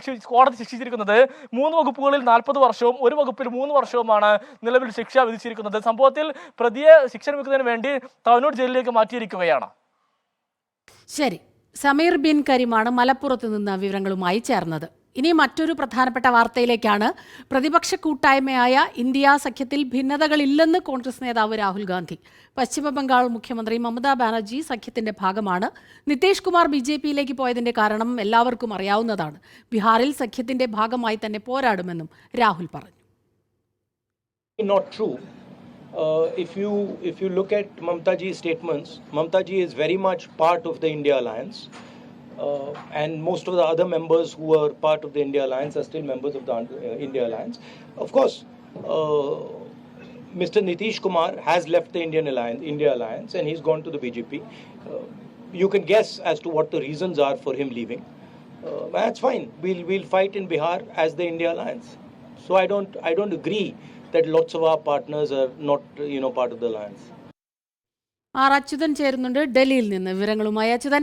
ശിക്ഷിച്ചിരിക്കുന്നത്. 3 വകുപ്പുകളിൽ 40 വർഷവും 1 വകുപ്പിൽ 3 വർഷവുമാണ് നിലവിൽ ശിക്ഷ വിധിച്ചിരിക്കുന്നത്. സംഭവത്തിൽ പ്രതിയെ ശിക്ഷ ലഭിക്കുന്നതിന് വേണ്ടി തവനൂർ ജയിലിലേക്ക് മാറ്റിയിരിക്കുകയാണ്. ശരി, സമീർ ബിൻ കരീമാണ് മലപ്പുറത്ത് നിന്ന് വിവരങ്ങളുമായി ചേർന്നത്. ഇനി മറ്റൊരു പ്രധാനപ്പെട്ട വാർത്തയിലേക്കാണ്. പ്രതിപക്ഷ കൂട്ടായ്മയായ ഇന്ത്യ സഖ്യത്തിൽ ഭിന്നതകളില്ലെന്ന് കോൺഗ്രസ് നേതാവ് രാഹുൽ ഗാന്ധി. പശ്ചിമ ബംഗാൾ മുഖ്യമന്ത്രി മമതാ ബാനർജി സഖ്യത്തിന്റെ ഭാഗമാണ്. നിതീഷ് കുമാർ BJP-യിലേക്ക് പോയതിന്റെ കാരണം എല്ലാവർക്കും അറിയാവുന്നതാണ്. ബീഹാറിൽ സഖ്യത്തിന്റെ ഭാഗമായി തന്നെ പോരാടുമെന്നും രാഹുൽ പറഞ്ഞു. Not true. If you look at Mamata Ji's statements, Mamata Ji is very much part of the India Alliance. And most of the other members who were part of the India Alliance are still members of the India Alliance. Of course, Mr. Nitish Kumar has left the India Alliance and he's gone to the BJP. You can guess as to what the reasons are for him leaving. That's fine. We'll fight in Bihar as the India Alliance. So I don't agree that lots of our partners are not part of the alliance. R Achuthan ചേരുന്നുണ്ട് ഡൽഹിയിൽ നിന്ന് വിവരങ്ങളുമായി. അച്യുതൻ,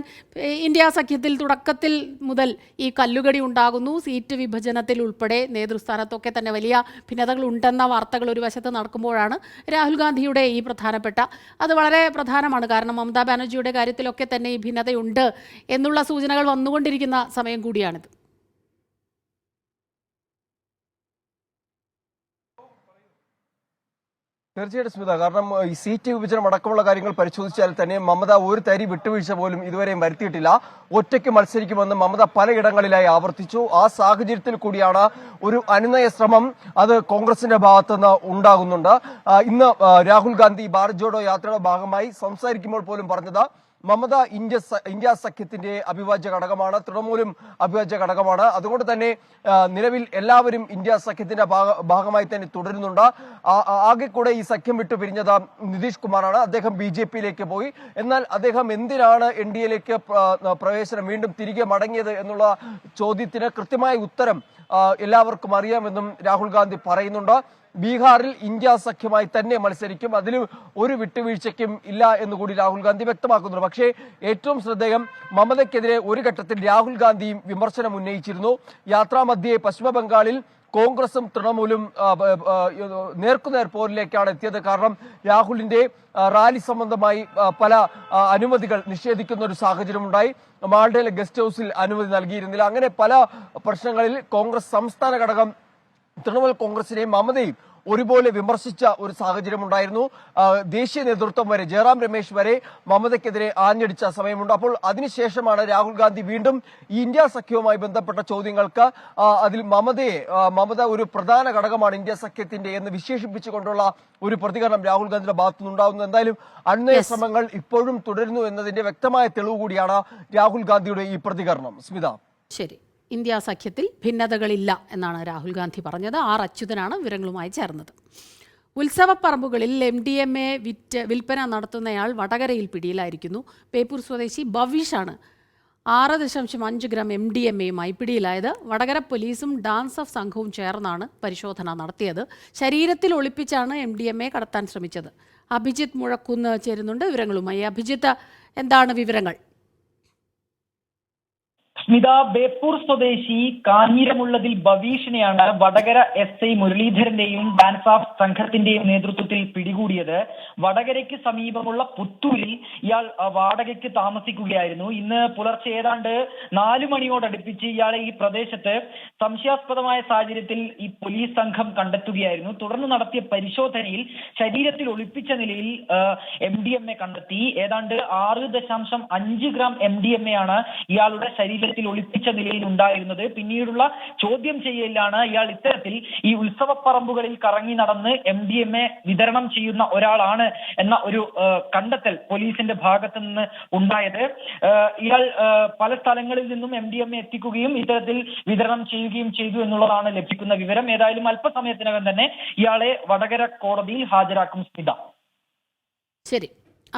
ഇന്ത്യ സഖ്യത്തിൽ തുടക്കത്തിൽ മുതൽ ഈ കല്ലുകടി ഉണ്ടാകുന്നു. സീറ്റ് വിഭജനത്തിൽ ഉൾപ്പെടെ നേതൃസ്ഥാനത്തൊക്കെ തന്നെ വലിയ ഭിന്നതകൾ ഉണ്ടെന്ന വാർത്തകൾ ഒരു വശത്ത് നടക്കുമ്പോഴാണ് രാഹുൽ ഗാന്ധിയുടെ ഈ അത് വളരെ പ്രധാനമാണ്. കാരണം മമതാ ബാനർജിയുടെ കാര്യത്തിലൊക്കെ തന്നെ ഈ ഭിന്നതയുണ്ട് എന്നുള്ള സൂചനകൾ വന്നുകൊണ്ടിരിക്കുന്ന സമയം കൂടിയാണിത്. തീർച്ചയായിട്ടും സ്മിത, കാരണം ഈ സീറ്റ് വിഭജനം അടക്കമുള്ള കാര്യങ്ങൾ പരിശോധിച്ചാൽ തന്നെ മമത ഒരു തരി വിട്ടുവീഴ്ച പോലും ഇതുവരെയും വരുത്തിയിട്ടില്ല. ഒറ്റയ്ക്ക് മത്സരിക്കുമെന്ന് മമത പലയിടങ്ങളിലായി ആവർത്തിച്ചു. ആ സാഹചര്യത്തിൽ കൂടിയാണ് ഒരു അനുനയ ശ്രമം അത് കോൺഗ്രസിന്റെ ഭാഗത്തുനിന്ന് ഉണ്ടാകുന്നുണ്ട്. ഇന്ന് രാഹുൽ ഗാന്ധി ഭാരത് ജോഡോ യാത്രയുടെ ഭാഗമായി സംസാരിക്കുമ്പോൾ പോലും പറഞ്ഞത് മമത ഇന്ത്യ സഖ്യത്തിന്റെ അവിഭാജ്യ ഘടകമാണ്, തൃണമൂലും അവിഭാജ്യ ഘടകമാണ്. അതുകൊണ്ട് തന്നെ നിലവിൽ എല്ലാവരും ഇന്ത്യ സഖ്യത്തിന്റെ ഭാഗമായി തന്നെ തുടരുന്നുണ്ട്. ആകെ കൂടെ ഈ സഖ്യം വിട്ടു പിരിഞ്ഞത് നിതീഷ് കുമാറാണ്. അദ്ദേഹം BJP-യിലേക്ക് പോയി. എന്നാൽ അദ്ദേഹം എന്തിനാണ് NDA-യിലേക്ക് പ്രവേശനം വീണ്ടും തിരികെ മടങ്ങിയത് എന്നുള്ള ചോദ്യത്തിന് കൃത്യമായ ഉത്തരം എല്ലാവർക്കും അറിയാമെന്നും രാഹുൽ ഗാന്ധി പറയുന്നുണ്ട്. ബീഹാറിൽ ഇന്ത്യ സഖ്യമായി തന്നെ മത്സരിക്കും, അതിൽ ഒരു വിട്ടുവീഴ്ചയ്ക്കും ഇല്ല എന്നുകൂടി രാഹുൽ ഗാന്ധി വ്യക്തമാക്കുന്നുണ്ട്. പക്ഷേ ഏറ്റവും ശ്രദ്ധേയം, മമതയ്ക്കെതിരെ ഒരു ഘട്ടത്തിൽ രാഹുൽ ഗാന്ധിയും വിമർശനം ഉന്നയിച്ചിരുന്നു. യാത്രാമധ്യേ പശ്ചിമ ബംഗാളിൽ കോൺഗ്രസും തൃണമൂലും നേർക്കുനേർ പോരിലേക്കാണ് എത്തിയത്. കാരണം രാഹുലിന്റെ റാലി സംബന്ധമായി പല അനുമതികൾ നിഷേധിക്കുന്ന ഒരു സാഹചര്യമുണ്ടായി. മാൾഡയിലെ ഗസ്റ്റ് ഹൌസിൽ അനുമതി നൽകിയിരുന്നില്ല. അങ്ങനെ പല പ്രശ്നങ്ങളിൽ കോൺഗ്രസ് സംസ്ഥാന ഘടകം തൃണമൂൽ കോൺഗ്രസിനെയും മമതയും ഒരുപോലെ വിമർശിച്ച ഒരു സാഹചര്യം ഉണ്ടായിരുന്നു. ദേശീയ നേതൃത്വം വരെ, ജയറാം രമേശ് വരെ മമതയ്ക്കെതിരെ ആഞ്ഞടിച്ച സമയമുണ്ട്. അപ്പോൾ അതിനുശേഷമാണ് രാഹുൽ ഗാന്ധി വീണ്ടും ഈ ഇന്ത്യ സഖ്യവുമായി ബന്ധപ്പെട്ട ചോദ്യങ്ങൾക്ക് അതിൽ മമത ഒരു പ്രധാന ഘടകമാണ് ഇന്ത്യ സഖ്യത്തിന്റെ എന്ന് വിശേഷിപ്പിച്ചുകൊണ്ടുള്ള ഒരു പ്രതികരണം രാഹുൽ ഗാന്ധിയുടെ ഭാഗത്തുനിന്നുണ്ടാകുന്നു. എന്തായാലും അന്വയ ശ്രമങ്ങൾ ഇപ്പോഴും തുടരുന്നു എന്നതിന്റെ വ്യക്തമായ തെളിവ് കൂടിയാണ് രാഹുൽ ഗാന്ധിയുടെ ഈ പ്രതികരണം. സ്മിത, ശരി. ഇന്ത്യ സഖ്യത്തിൽ ഭിന്നതകളില്ല എന്നാണ് രാഹുൽ ഗാന്ധി പറഞ്ഞത്. R. അച്യുതനാണ് വിവരങ്ങളുമായി ചേർന്നത്. ഉത്സവപ്പറമ്പുകളിൽ MDMA വിൽപ്പന നടത്തുന്നയാൾ വടകരയിൽ പിടിയിലായിരിക്കുന്നു. പേപ്പൂർ സ്വദേശി ഭവീഷാണ് 6.5 ഗ്രാം MDMA-യുമായി പിടിയിലായത്. വടകര പോലീസും ഡാൻസ് ഓഫ് സംഘവും ചേർന്നാണ് പരിശോധന നടത്തിയത്. ശരീരത്തിൽ ഒളിപ്പിച്ചാണ് MDMA കടത്താൻ ശ്രമിച്ചത്. അഭിജിത്ത് മുഴക്കുന്ന് ചേരുന്നുണ്ട് വിവരങ്ങളുമായി. അഭിജിത്ത്, എന്താണ് വിവരങ്ങൾ? സ്മിത, ബേപ്പൂർ സ്വദേശി കാഞ്ഞിരമുള്ളതിൽ ഭവീഷിനെയാണ് വടകര SI മുരളീധരന്റെയും ഡാൻസ് ഓഫ് സംഘത്തിന്റെയും നേതൃത്വത്തിൽ പിടികൂടിയത്. വടകരയ്ക്ക് സമീപമുള്ള പുത്തൂരിൽ ഇയാൾ വാടകയ്ക്ക് താമസിക്കുകയായിരുന്നു. ഇന്ന് പുലർച്ചെ ഏതാണ്ട് 4 മണിയോടടുപ്പിച്ച് ഇയാളെ ഈ പ്രദേശത്ത് സംശയാസ്പദമായ സാഹചര്യത്തിൽ ഈ പോലീസ് സംഘം കണ്ടെത്തുകയായിരുന്നു. തുടർന്ന് നടത്തിയ പരിശോധനയിൽ ശരീരത്തിൽ ഒളിപ്പിച്ച നിലയിൽ MDMA കണ്ടെത്തി. ഏതാണ്ട് 6.5 ഗ്രാം MDMA ആണ് ഇയാളുടെ ശരീരത്തിൽ ഒളിപ്പിച്ച നിലയിൽ ഉണ്ടായിരുന്നത്. പിന്നീടുള്ള ചോദ്യം ചെയ്യലിലാണ് ഇയാൾ ഇത്തരത്തിൽ ഈ ഉത്സവപ്പറമ്പുകളിൽ കറങ്ങി നടന്ന് MDMA വിതരണം ചെയ്യുന്ന ഒരാളാണ് എന്ന ഒരു കണ്ടെത്തൽ പോലീസിന്റെ ഭാഗത്ത് നിന്ന് ഉണ്ടായത്. ഇയാൾ പല സ്ഥലങ്ങളിൽ നിന്നും MDMA എത്തിക്കുകയും ഇത്തരത്തിൽ വിതരണം ചെയ്യുകയും ചെയ്തു എന്നുള്ളതാണ് ലഭിക്കുന്ന വിവരം. ഏതായാലും അല്പസമയത്തിനകം തന്നെ ഇയാളെ വടകര കോടതിയിൽ ഹാജരാക്കും. സ്മിത, ശരി.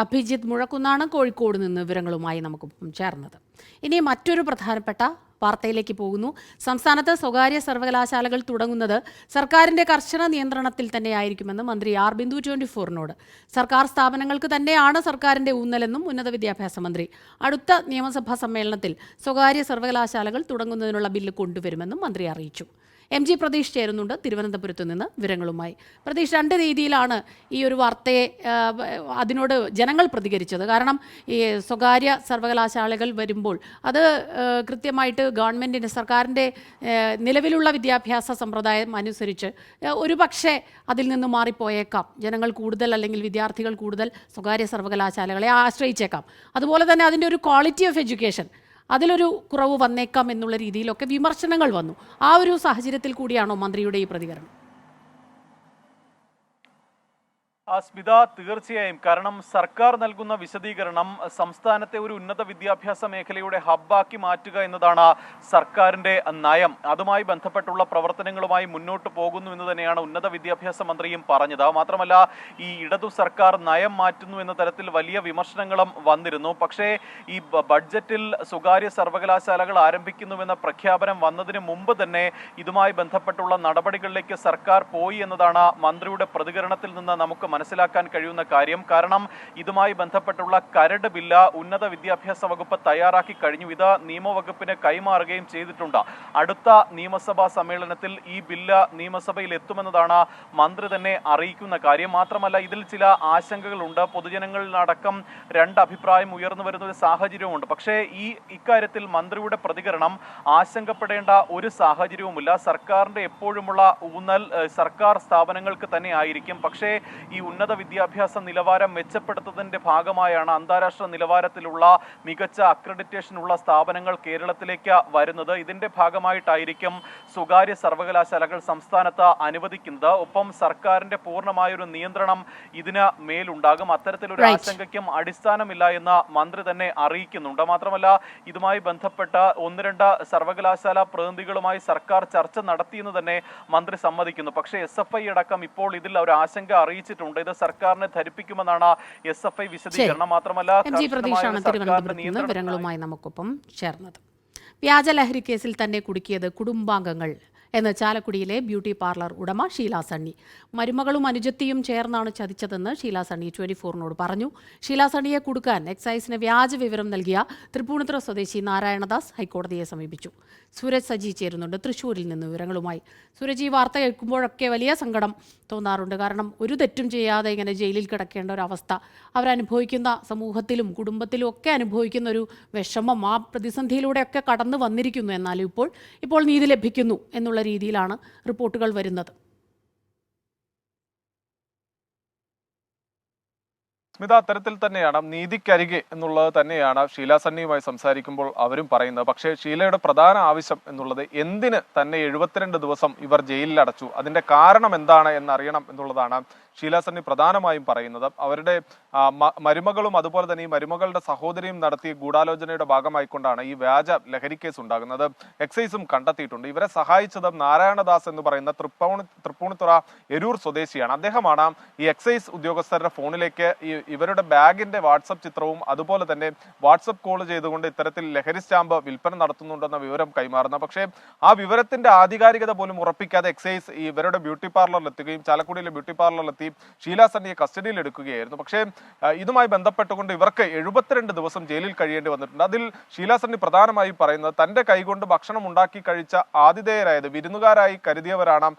അഭിജിത്ത് മുഴക്കുന്നാണ് കോഴിക്കോട് നിന്ന് വിവരങ്ങളുമായി നമുക്കൊപ്പം ചേർന്നത്. ഇനി മറ്റൊരു പ്രധാനപ്പെട്ട വാർത്തയിലേക്ക് പോകുന്നു. സംസ്ഥാനത്ത് സ്വകാര്യ സർവകലാശാലകൾ തുടങ്ങുന്നത് സർക്കാരിന്റെ കർശന നിയന്ത്രണത്തിൽ തന്നെയായിരിക്കുമെന്ന് മന്ത്രി R. ബിന്ദു 24-നോട്. സർക്കാർ സ്ഥാപനങ്ങൾക്ക് തന്നെയാണ് സർക്കാരിന്റെ ഊന്നലെന്നും ഉന്നത വിദ്യാഭ്യാസ മന്ത്രി. അടുത്ത നിയമസഭാ സമ്മേളനത്തിൽ സ്വകാര്യ സർവകലാശാലകൾ തുടങ്ങുന്നതിനുള്ള ബില്ല് കൊണ്ടുവരുമെന്നും മന്ത്രി അറിയിച്ചു. MG പ്രതീഷ് ചേരുന്നുണ്ട് തിരുവനന്തപുരത്ത് നിന്ന് വിവരങ്ങളുമായി. പ്രതീഷ്, 2 രീതിയിലാണ് ഈ ഒരു വാർത്തയെ അതിനോട് ജനങ്ങൾ പ്രതികരിച്ചത്. കാരണം ഈ സ്വകാര്യ സർവകലാശാലകൾ വരുമ്പോൾ അത് കൃത്യമായിട്ട് ഗവൺമെൻറ്റിൻ്റെ, സർക്കാരിൻ്റെ നിലവിലുള്ള വിദ്യാഭ്യാസ സമ്പ്രദായം അനുസരിച്ച് ഒരു പക്ഷേ അതിൽ നിന്ന് മാറിപ്പോയേക്കാം. ജനങ്ങൾ കൂടുതൽ, അല്ലെങ്കിൽ വിദ്യാർത്ഥികൾ കൂടുതൽ സ്വകാര്യ സർവകലാശാലകളെ ആശ്രയിച്ചേക്കാം. അതുപോലെ തന്നെ അതിൻ്റെ ഒരു ക്വാളിറ്റി ഓഫ് എഡ്യൂക്കേഷൻ, അതിലൊരു കുറവ് വന്നേക്കാം എന്നുള്ള രീതിയിലൊക്കെ വിമർശനങ്ങൾ വന്നു. ആ ഒരു സാഹചര്യത്തിൽ കൂടിയാണോ മന്ത്രിയുടെ ഈ പ്രതികരണം? സ്മിത, തീർച്ചയായും. കാരണം സർക്കാർ നൽകുന്ന വിശദീകരണം സംസ്ഥാനത്തെ ഒരു ഉന്നത വിദ്യാഭ്യാസ മേഖലയുടെ ഹബ്ബാക്കി മാറ്റുക എന്നതാണ് സർക്കാരിന്റെ നയം. അതുമായി ബന്ധപ്പെട്ടുള്ള പ്രവർത്തനങ്ങളുമായി മുന്നോട്ട് പോകുന്നു എന്ന് തന്നെയാണ് ഉന്നത വിദ്യാഭ്യാസ മന്ത്രിയും പറഞ്ഞത്. മാത്രമല്ല, ഈ ഇടതു സർക്കാർ നയം മാറ്റുന്നു എന്ന തരത്തിൽ വലിയ വിമർശനങ്ങളും വന്നിരുന്നു. പക്ഷേ ഈ ബഡ്ജറ്റിൽ സ്വകാര്യ സർവകലാശാലകൾ ആരംഭിക്കുന്നുവെന്ന പ്രഖ്യാപനം വന്നതിന് മുമ്പ് തന്നെ ഇതുമായി ബന്ധപ്പെട്ടുള്ള നടപടികളിലേക്ക് സർക്കാർ പോയി എന്നതാണ് മന്ത്രിയുടെ പ്രതികരണത്തിൽ നിന്ന് നമുക്ക് മനസ്സിലാക്കാൻ കഴിയുന്ന കാര്യം. കാരണം ഇതുമായി ബന്ധപ്പെട്ടുള്ള കരട് ബില്ല് ഉന്നത വിദ്യാഭ്യാസ വകുപ്പ് തയ്യാറാക്കി കഴിഞ്ഞു. ഇത് നിയമവകുപ്പിന് കൈമാറുകയും ചെയ്തിട്ടുണ്ട്. അടുത്ത നിയമസഭാ സമ്മേളനത്തിൽ ഈ ബില്ല് നിയമസഭയിൽ എത്തുമെന്നതാണ് മന്ത്രി തന്നെ അറിയിക്കുന്ന കാര്യം. മാത്രമല്ല, ഇതിൽ ചില ആശങ്കകളുണ്ട്. പൊതുജനങ്ങളിലടക്കം 2 അഭിപ്രായം ഉയർന്നു വരുന്ന ഒരു സാഹചര്യമുണ്ട്. പക്ഷേ ഇക്കാര്യത്തിൽ മന്ത്രിയുടെ പ്രതികരണം ആശങ്കപ്പെടേണ്ട ഒരു സാഹചര്യവുമില്ല. സർക്കാരിന്റെ എപ്പോഴുമുള്ള ഊന്നൽ സർക്കാർ സ്ഥാപനങ്ങൾക്ക് തന്നെ ആയിരിക്കും. പക്ഷേ ഈ ഉന്നത വിദ്യാഭ്യാസ നിലവാരം മെച്ചപ്പെടുത്തുന്നതിന്റെ ഭാഗമായാണ് അന്താരാഷ്ട്ര നിലവാരത്തിലുള്ള മികച്ച അക്രഡിറ്റേഷനുള്ള സ്ഥാപനങ്ങൾ കേരളത്തിലേക്ക് വരുന്നത്. ഇതിന്റെ ഭാഗമായിട്ടായിരിക്കും സ്വകാര്യ സർവകലാശാലകൾ സംസ്ഥാനത്ത് അനുവദിക്കുന്നത്. ഒപ്പം സർക്കാരിന്റെ പൂർണ്ണമായൊരു നിയന്ത്രണം ഇതിന് മേലുണ്ടാകും. അത്തരത്തിലൊരു ആശങ്കയ്ക്കും അടിസ്ഥാനമില്ല എന്ന് മന്ത്രി തന്നെ അറിയിക്കുന്നുണ്ട്. മാത്രമല്ല, ഇതുമായി ബന്ധപ്പെട്ട 1-2 സർവകലാശാല പ്രതിനിധികളുമായി സർക്കാർ ചർച്ച നടത്തിയെന്ന് തന്നെ മന്ത്രി സമ്മതിക്കുന്നു. പക്ഷേ SFI അടക്കം ഇപ്പോൾ ഇതിൽ ഒരു ആശങ്ക അറിയിച്ചിട്ടുണ്ട്. ഇത് സർക്കാരിനെ ധരിപ്പിക്കുമെന്നാണ് SFI വിശദീകരണം. മാത്രമല്ല, വിവരങ്ങളുമായി നമുക്കൊപ്പം ചേർന്നത്. വ്യാജലഹരി കേസിൽ തന്നെ കുടുക്കിയത് കുടുംബാംഗങ്ങൾ എന്ന് ചാലക്കുടിയിലെ ബ്യൂട്ടി പാർലർ ഉടമ ഷീല സണ്ണി. മരുമകളും അനുജത്തിയും ചേർന്നാണ് ചതിച്ചതെന്ന് ഷീല സണ്ണി 24-നോട് പറഞ്ഞു. ഷീല സണ്ണിയെ കുടുക്കാൻ എക്സൈസിന് വ്യാജ വിവരം നൽകിയ തൃപ്പൂണിത്തുറ സ്വദേശി നാരായണദാസ് ഹൈക്കോടതിയെ സമീപിച്ചു. സൂരജ് സജി ചേരുന്നുണ്ട് തൃശ്ശൂരിൽ നിന്ന് വിവരങ്ങളുമായി. സൂരജ്, ഈ വാർത്ത കേൾക്കുമ്പോഴൊക്കെ വലിയ സങ്കടം തോന്നാറുണ്ട്. കാരണം ഒരു തെറ്റും ചെയ്യാതെ ഇങ്ങനെ ജയിലിൽ കിടക്കേണ്ട ഒരു അവസ്ഥ അവരനുഭവിക്കുന്ന, സമൂഹത്തിലും കുടുംബത്തിലും ഒക്കെ അനുഭവിക്കുന്ന ഒരു വിഷമം, ആ പ്രതിസന്ധിയിലൂടെയൊക്കെ കടന്നു വന്നിരിക്കുന്നു. എന്നാലും ഇപ്പോൾ നീതി ലഭിക്കുന്നു എന്നുള്ള രീതിയിലാണ് റിപ്പോർട്ടുകൾ വരുന്നത്. സ്മിത, അത്തരത്തിൽ തന്നെയാണ്, നീതിക്കരികെ എന്നുള്ളത് തന്നെയാണ് ഷീല സണ്ണിയുമായി സംസാരിക്കുമ്പോൾ അവരും പറയുന്നത്. പക്ഷേ ഷീലയുടെ പ്രധാന ആവശ്യം എന്നുള്ളത് എന്തിന് തന്നെ 72 ദിവസം ഇവർ ജയിലിൽ അടച്ചു, അതിന്റെ കാരണം എന്താണ് എന്നറിയണം എന്നുള്ളതാണ് ഷീല സണ്ണി പ്രധാനമായും പറയുന്നത്. അവരുടെ മരുമകളും അതുപോലെ തന്നെ ഈ മരുമകളുടെ സഹോദരിയും നടത്തിയ ഗൂഢാലോചനയുടെ ഭാഗമായിക്കൊണ്ടാണ് ഈ വ്യാജ ലഹരി കേസ് ഉണ്ടാകുന്നത്. എക്സൈസും കണ്ടെത്തിയിട്ടുണ്ട്. ഇവരെ സഹായിച്ചത് നാരായണദാസ് എന്ന് പറയുന്ന തൃപ്പൂണിത്തുറ എരൂർ സ്വദേശിയാണ്. അദ്ദേഹമാണ് ഈ എക്സൈസ് ഉദ്യോഗസ്ഥരുടെ ഫോണിലേക്ക് ഇവരുടെ ബാഗിന്റെ വാട്സപ്പ് ചിത്രവും അതുപോലെ തന്നെ വാട്സപ്പ് കോൾ ചെയ്തുകൊണ്ട് ഇത്തരത്തിൽ ലഹരി സ്റ്റാമ്പ് വിൽപ്പന നടത്തുന്നുണ്ടെന്ന വിവരം കൈമാറുന്നത്. പക്ഷേ ആ വിവരത്തിന്റെ ആധികാരികത പോലും ഉറപ്പിക്കാതെ എക്സൈസ് ഇവരുടെ ബ്യൂട്ടി പാർലറിൽ എത്തുകയും ചാലക്കുടിയിലെ ബ്യൂട്ടി പാർലറിലെത്തി ഷീല സണ്ണിയെ കസ്റ്റഡിയിൽ എടുക്കുകയായിരുന്നു. പക്ഷേ ഇതുമായി ബന്ധപ്പെട്ടുകൊണ്ട് ഇവർക്ക് 72 ദിവസം ജയിലിൽ കഴിയേണ്ടി വന്നിട്ടുണ്ട്. അതിൽ ഷീല സണ്ണി പ്രധാനമായും പറയുന്നത് തന്റെ കൈകൊണ്ട് ഭക്ഷണം ഉണ്ടാക്കി കഴിച്ച ആതിഥേയരായത് വിരുന്നുകാരായി കരുതിയവരാണ്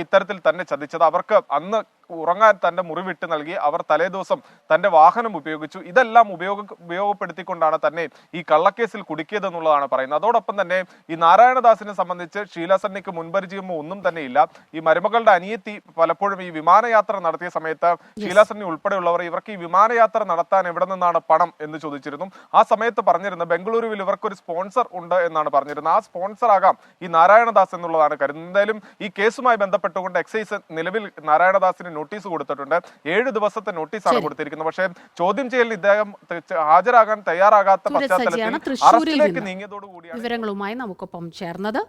ഇത്തരത്തിൽ തന്നെ ചതിച്ചത്. അവർക്ക് അന്ന് ഉറങ്ങാൻ തന്റെ മുറി വിട്ട് നൽകി, അവർ തലേദിവസം തന്റെ വാഹനം ഉപയോഗിച്ചു. ഇതെല്ലാം ഉപയോഗപ്പെടുത്തിക്കൊണ്ടാണ് തന്നെ ഈ കള്ളക്കേസിൽ കുടുക്കിയതെന്നുള്ളതാണ് പറയുന്നത്. അതോടൊപ്പം തന്നെ ഈ നാരായണദാസിനെ സംബന്ധിച്ച് ഷീല സണ്ണിക്ക് മുൻപരിചയമോ ഒന്നും തന്നെ ഇല്ല. ഈ മരുമകളുടെ അനിയത്തി പലപ്പോഴും ഈ വിമാനയാത്ര നടത്തിയ സമയത്ത് ഷീല സണ്ണി ഉൾപ്പെടെയുള്ളവർ ഇവർക്ക് ഈ വിമാനയാത്ര നടത്താൻ എവിടെ നിന്നാണ് പണം എന്ന് ചോദിച്ചിരുന്നു. ആ സമയത്ത് പറഞ്ഞിരുന്നത് ബംഗളൂരുവിൽ ഇവർക്കൊരു സ്പോൺസർ ഉണ്ട് എന്നാണ് പറഞ്ഞിരുന്നത്. ആ സ്പോൺസർ ആകാം ഈ നാരായണദാസ് എന്നുള്ളതാണ് കരുതുന്നത്. എന്തായാലും ഈ കേസുമായി ബന്ധപ്പെട്ടുകൊണ്ട് എക്സൈസ് നിലവിൽ നാരായണദാസിന് നോട്ടീസ് കൊടുത്തിട്ടുണ്ട്. 7 ദിവസത്തെ നോട്ടീസാണ് കൊടുത്തിരിക്കുന്നത്. പക്ഷേ ചോദ്യം ചെയ്യലിൽ ഇദ്ദേഹം ഹാജരാകാൻ തയ്യാറാകാത്ത പശ്ചാത്തലത്തിൽ അറസ്റ്റിലേക്ക് നീങ്ങിയതോടുകൂടിയാണ് വിവരങ്ങളുമായി നമുക്കൊപ്പം ചേർന്നത്.